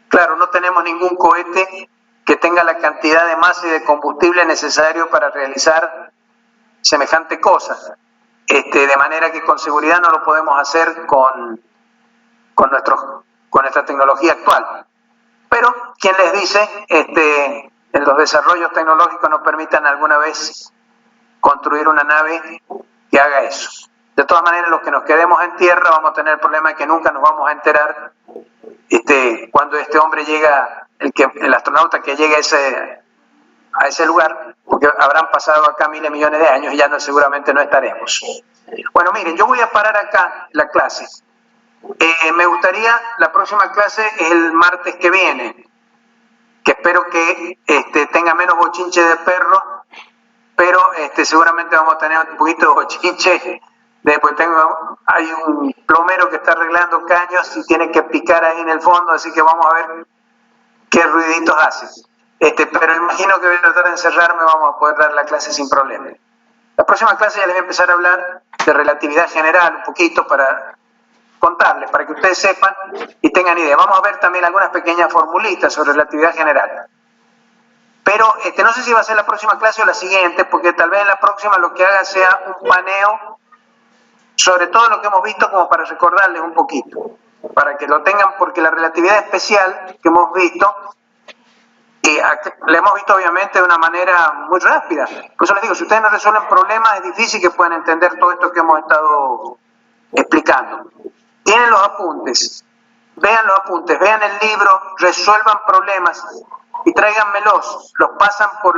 Claro, no tenemos ningún cohete que tenga la cantidad de masa y de combustible necesario para realizar semejante cosa, de manera que con seguridad no lo podemos hacer con nuestra tecnología actual. Pero, ¿quién les dice los desarrollos tecnológicos nos permitan alguna vez construir una nave que haga eso? De todas maneras, los que nos quedemos en tierra vamos a tener el problema de que nunca nos vamos a enterar cuando este hombre llega, el astronauta que llegue a ese lugar, porque habrán pasado acá miles de millones de años y ya seguramente no estaremos. Bueno, miren, yo voy a parar acá la clase. Me gustaría, la próxima clase es el martes que viene, que espero que tenga menos bochinche de perro, pero seguramente vamos a tener un poquito de bochinche. Después hay un plomero que está arreglando caños y tiene que picar ahí en el fondo, así que vamos a ver qué ruiditos hace. Pero imagino que voy a tratar de encerrarme, vamos a poder dar la clase sin problema. La próxima clase ya les voy a empezar a hablar de relatividad general, un poquito para contarles, para que ustedes sepan y tengan idea. Vamos a ver también algunas pequeñas formulitas sobre relatividad general. Pero no sé si va a ser la próxima clase o la siguiente, porque tal vez en la próxima lo que haga sea un paneo sobre todo lo que hemos visto, como para recordarles un poquito, para que lo tengan, porque la relatividad especial que hemos visto, la hemos visto obviamente de una manera muy rápida. Por eso les digo, si ustedes no resuelven problemas, es difícil que puedan entender todo esto que hemos estado explicando. Tienen los apuntes, vean el libro, resuelvan problemas y tráiganmelos, los pasan por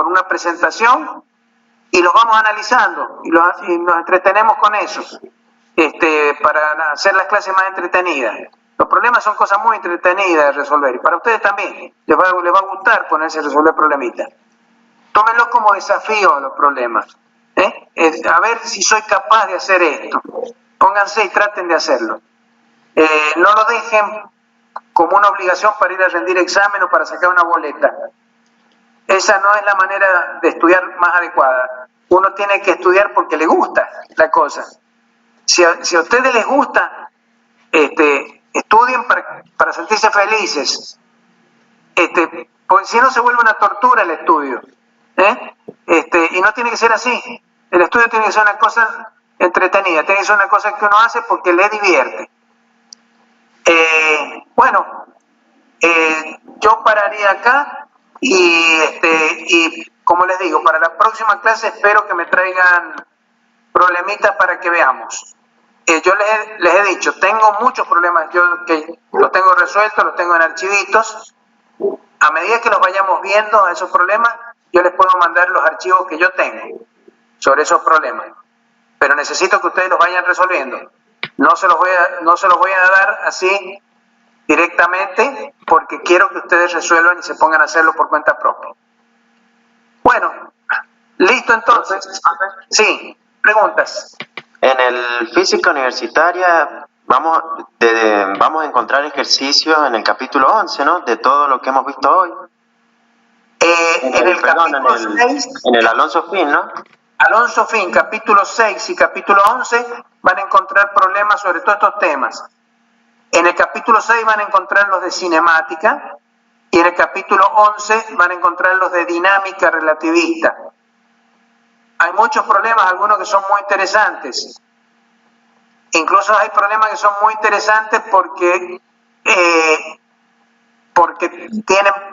una presentación y los vamos analizando y nos entretenemos con eso, para hacer las clases más entretenidas. Los problemas son cosas muy entretenidas de resolver y para ustedes también les va a gustar ponerse a resolver problemitas. Tómenlos como desafío a los problemas, a ver si soy capaz de hacer esto. Pónganse y traten de hacerlo. No lo dejen como una obligación para ir a rendir examen o para sacar una boleta. Esa no es la manera de estudiar más adecuada. Uno tiene que estudiar porque le gusta la cosa. Si a ustedes les gusta, estudien para sentirse felices. Porque si no se vuelve una tortura el estudio. Y no tiene que ser así. El estudio tiene que ser una cosa entretenida, tiene que ser una cosa que uno hace porque le divierte. Yo pararía acá. Y como les digo, para la próxima clase espero que me traigan problemitas para que veamos. Yo les he dicho, tengo muchos problemas, yo que los tengo resueltos, los tengo en archivitos. A medida que los vayamos viendo a esos problemas, yo les puedo mandar los archivos que yo tengo sobre esos problemas. Pero necesito que ustedes los vayan resolviendo. No se los voy a dar así directamente, porque quiero que ustedes resuelvan y se pongan a hacerlo por cuenta propia. Bueno, listo entonces. Sí, preguntas. En el física universitaria vamos a encontrar ejercicios en el capítulo 11, ¿no? De todo lo que hemos visto hoy. En el Alonso Fin, ¿no? Alonso Fin, capítulo 6 y capítulo 11 van a encontrar problemas sobre todos estos temas. En el capítulo 6 van a encontrar los de cinemática y en el capítulo 11 van a encontrar los de dinámica relativista. Hay muchos problemas, algunos que son muy interesantes. Incluso hay problemas que son muy interesantes porque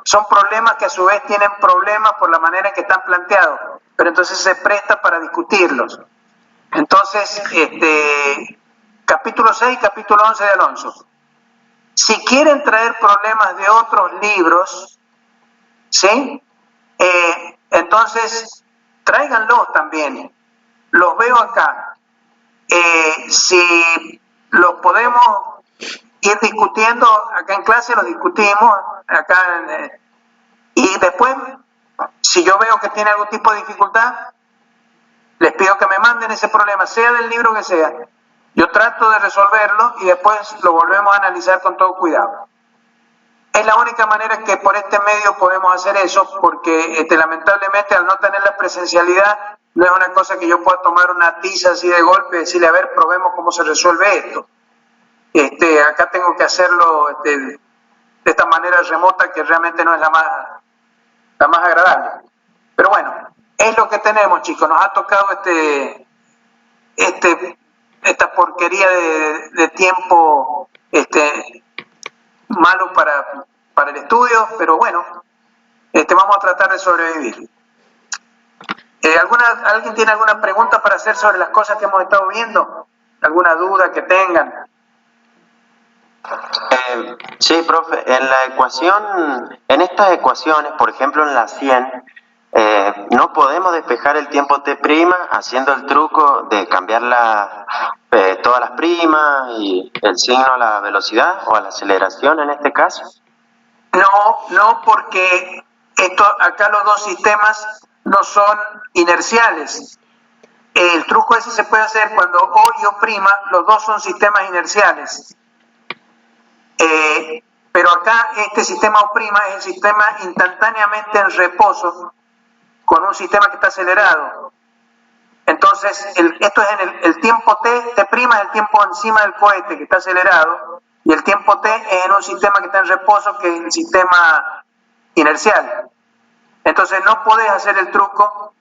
son problemas que a su vez tienen problemas por la manera en que están planteados, pero entonces se presta para discutirlos. Entonces, capítulo 6, capítulo 11 de Alonso. Si quieren traer problemas de otros libros, ¿sí? Entonces, tráiganlos también. Los veo acá. Si los podemos ir discutiendo acá en clase, los discutimos acá. Y después, si yo veo que tiene algún tipo de dificultad, les pido que me manden ese problema, sea del libro que sea. Yo trato de resolverlo y después lo volvemos a analizar con todo cuidado. Es la única manera que por este medio podemos hacer eso, porque lamentablemente al no tener la presencialidad, no es una cosa que yo pueda tomar una tiza así de golpe y decirle, a ver, probemos cómo se resuelve esto. Acá tengo que hacerlo de esta manera remota que realmente no es la más agradable. Pero bueno, es lo que tenemos, chicos. Nos ha tocado esta porquería de tiempo malo para el estudio, pero bueno, vamos a tratar de sobrevivir. ¿Alguien tiene alguna pregunta para hacer sobre las cosas que hemos estado viendo? ¿Alguna duda que tengan? Sí, profe, en estas ecuaciones, por ejemplo en la 100, no podemos despejar el tiempo t' haciendo el truco de cambiar todas las primas y el signo a la velocidad o a la aceleración en este caso. No, porque acá los dos sistemas no son inerciales. El truco ese se puede hacer cuando O y O', los dos son sistemas inerciales. Pero acá este sistema O' es el sistema instantáneamente en reposo con un sistema que está acelerado. Entonces, esto es en el tiempo t' es el tiempo encima del cohete que está acelerado, y el tiempo t es en un sistema que está en reposo, que es el sistema inercial. Entonces no podés hacer el truco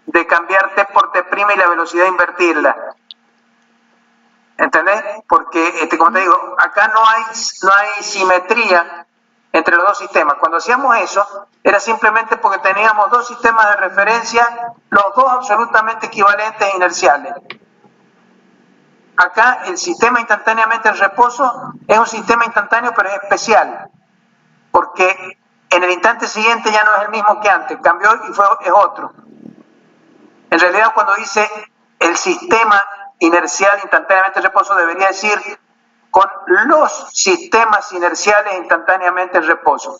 de cambiar t por t' y la velocidad invertirla. ¿Entendés? Porque, como te digo, acá no hay simetría entre los dos sistemas. Cuando hacíamos eso, era simplemente porque teníamos dos sistemas de referencia, los dos absolutamente equivalentes e inerciales. Acá el sistema instantáneamente en reposo es un sistema instantáneo, pero es especial, porque en el instante siguiente ya no es el mismo que antes, cambió y es otro. En realidad, cuando dice el sistema inercial instantáneamente en reposo, debería decir con los sistemas inerciales instantáneamente en reposo.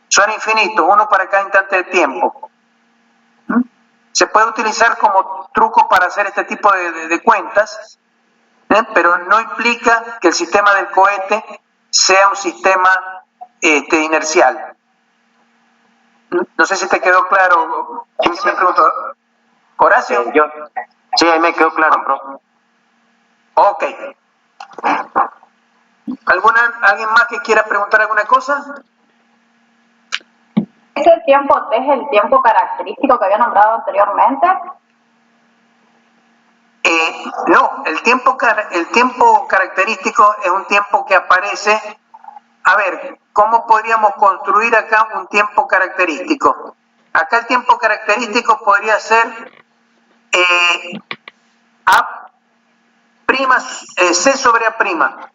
Son infinitos, uno para cada instante de tiempo. Se puede utilizar como truco para hacer este tipo de cuentas, pero no implica que el sistema del cohete sea un sistema inercial. No sé si te quedó claro. Sí, sí. Me pregunto, ¿Horacio? Sí, ahí me quedó claro, profe. Ok. ¿Alguien más que quiera preguntar alguna cosa? ¿Ese tiempo t es el tiempo característico que había nombrado anteriormente? No, el tiempo característico es un tiempo que aparece. A ver, ¿cómo podríamos construir acá un tiempo característico? Acá el tiempo característico podría ser C sobre A'.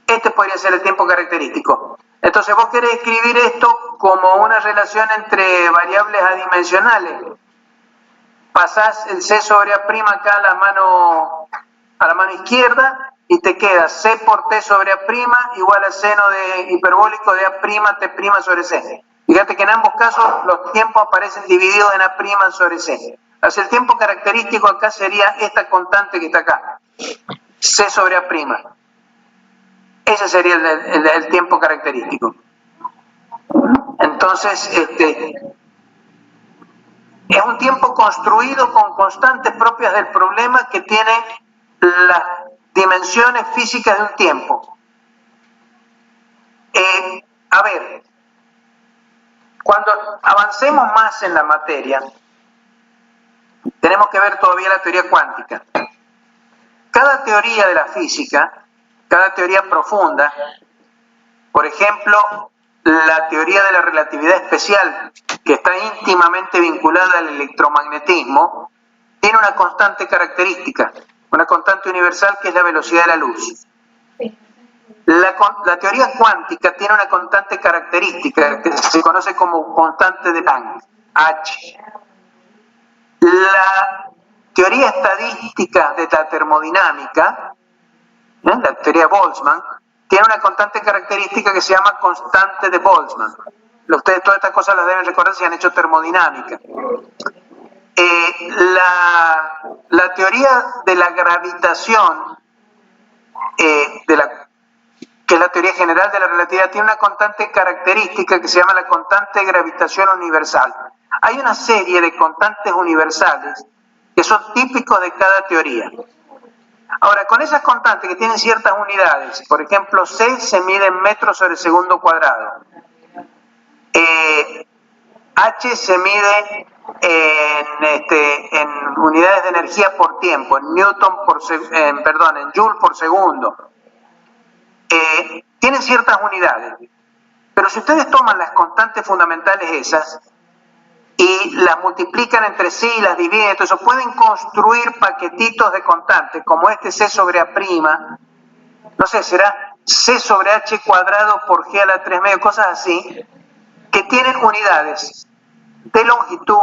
Este podría ser el tiempo característico. Entonces vos querés escribir esto como una relación entre variables adimensionales. Pasás el C sobre A' acá a la mano izquierda y te queda C por T sobre A' igual a seno de hiperbólico de A' T' sobre C. Fíjate que en ambos casos los tiempos aparecen divididos en A' sobre C. Así el tiempo característico acá sería esta constante que está acá, C sobre A'. Ese sería el tiempo característico. Entonces, es un tiempo construido con constantes propias del problema que tiene las dimensiones físicas de un tiempo. A ver, cuando avancemos más en la materia, tenemos que ver todavía la teoría cuántica. Cada teoría de la física, cada teoría profunda, por ejemplo, la teoría de la relatividad especial, que está íntimamente vinculada al electromagnetismo, tiene una constante característica. una constante universal que es la velocidad de la luz. La teoría cuántica tiene una constante característica que se conoce como constante de Planck, H. La teoría estadística de la termodinámica, la teoría Boltzmann, tiene una constante característica que se llama constante de Boltzmann. Ustedes todas estas cosas las deben recordar si han hecho termodinámica. La teoría de la gravitación, que es la teoría general de la relatividad, tiene una constante característica que se llama la constante de gravitación universal. Hay una serie de constantes universales que son típicos de cada teoría. Ahora, con esas constantes que tienen ciertas unidades, por ejemplo, C se mide en metros sobre segundo cuadrado, H se mide en unidades de energía por tiempo, en en joule por segundo. Tienen ciertas unidades, pero si ustedes toman las constantes fundamentales esas y las multiplican entre sí y las dividen, entonces pueden construir paquetitos de constantes, como este C sobre A', no sé, será C sobre H cuadrado por G a la 3 medio, cosas así, que tienen unidades de longitud,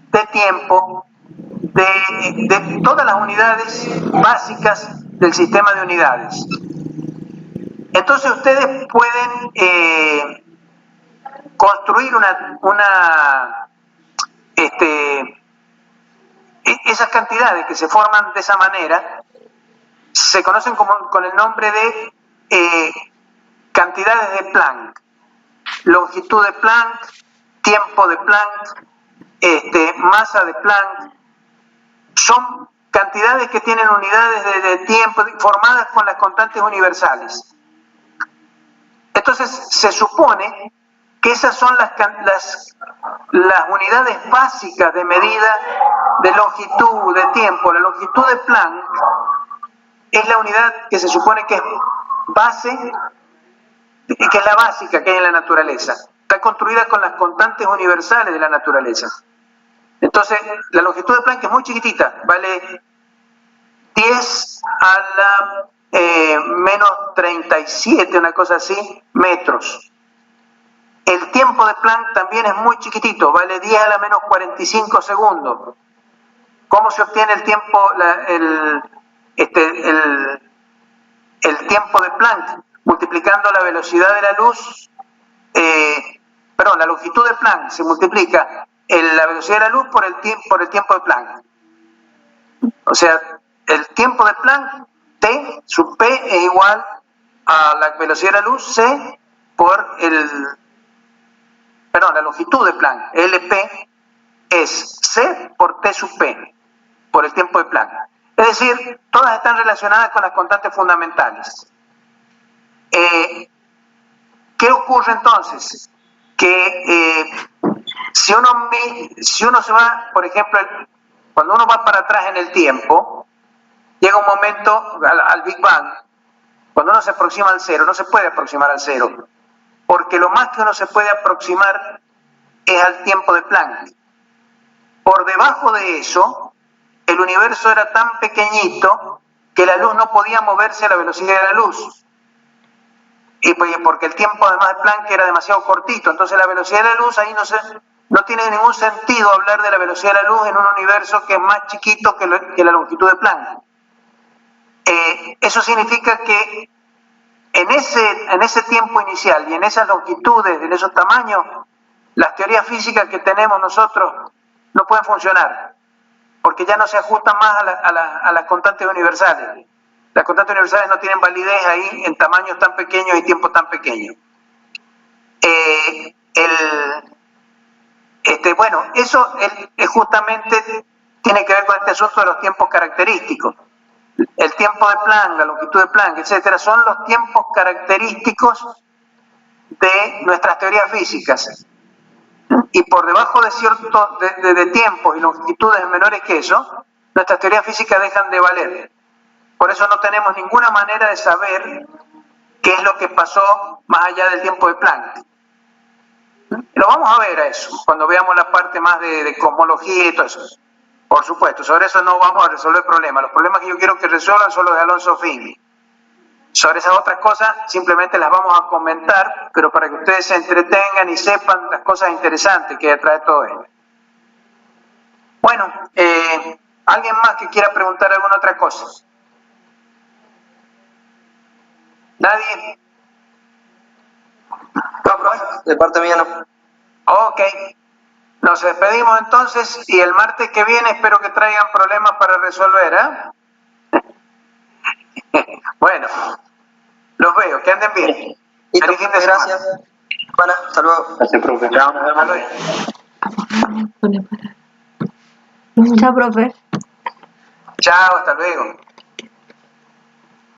de tiempo, de todas las unidades básicas del sistema de unidades. Entonces ustedes pueden construir esas cantidades que se forman de esa manera, se conocen con el nombre de cantidades de Planck, longitud de Planck, tiempo de Planck, masa de Planck. Son cantidades que tienen unidades de tiempo formadas con las constantes universales. Entonces se supone que esas son las unidades básicas de medida de longitud, de tiempo. La longitud de Planck es la unidad que se supone que es base, que es la básica que hay en la naturaleza. Está construida con las constantes universales de la naturaleza. Entonces, la longitud de Planck es muy chiquitita, vale 10 a la menos 37, una cosa así, metros. El tiempo de Planck también es muy chiquitito, vale 10 a la menos 45 segundos. ¿Cómo se obtiene el tiempo, el tiempo de Planck? Multiplicando la velocidad de la luz, la longitud de Planck se multiplica la velocidad de la luz por el tiempo de Planck. O sea, el tiempo de Planck, T sub P, es igual a la velocidad de la luz, C, por la longitud de Planck, LP, es C por T sub P, por el tiempo de Planck. Es decir, todas están relacionadas con las constantes fundamentales. ¿Qué ocurre entonces? Que si uno se va, por ejemplo, cuando uno va para atrás en el tiempo, llega un momento al Big Bang, cuando uno se aproxima al cero, no se puede aproximar al cero, porque lo más que uno se puede aproximar es al tiempo de Planck. Por debajo de eso, el universo era tan pequeñito que la luz no podía moverse a la velocidad de la luz. Y porque el tiempo además de Planck era demasiado cortito, entonces la velocidad de la luz ahí no tiene ningún sentido hablar de la velocidad de la luz en un universo que es más chiquito que la longitud de Planck. Eso significa que en ese tiempo inicial y en esas longitudes, en esos tamaños, las teorías físicas que tenemos nosotros no pueden funcionar, porque ya no se ajustan más a las constantes universales. Las constantes universales no tienen validez ahí en tamaños tan pequeños y tiempos tan pequeños. Eso justamente tiene que ver con este asunto de los tiempos característicos. El tiempo de Planck, la longitud de Planck, etcétera, son los tiempos característicos de nuestras teorías físicas. Y por debajo de tiempos y longitudes menores que eso, nuestras teorías físicas dejan de valer. Por eso no tenemos ninguna manera de saber qué es lo que pasó más allá del tiempo de Planck. Lo vamos a ver a eso, cuando veamos la parte más de cosmología y todo eso. Por supuesto, sobre eso no vamos a resolver problemas. Los problemas que yo quiero que resuelvan son los de Alonso Fini. Sobre esas otras cosas simplemente las vamos a comentar, pero para que ustedes se entretengan y sepan las cosas interesantes que hay detrás de todo esto. Bueno, ¿alguien más que quiera preguntar alguna otra cosa? ¿Nadie? No, profe, de parte mía no. Ok. Nos despedimos entonces y el martes que viene espero que traigan problemas para resolver, Bueno, los veo, que anden bien. Listo, Feliz fin de semana. gracias. Bueno, hasta luego. Gracias, profe. Hasta luego. Chao, profe. Chao, hasta luego.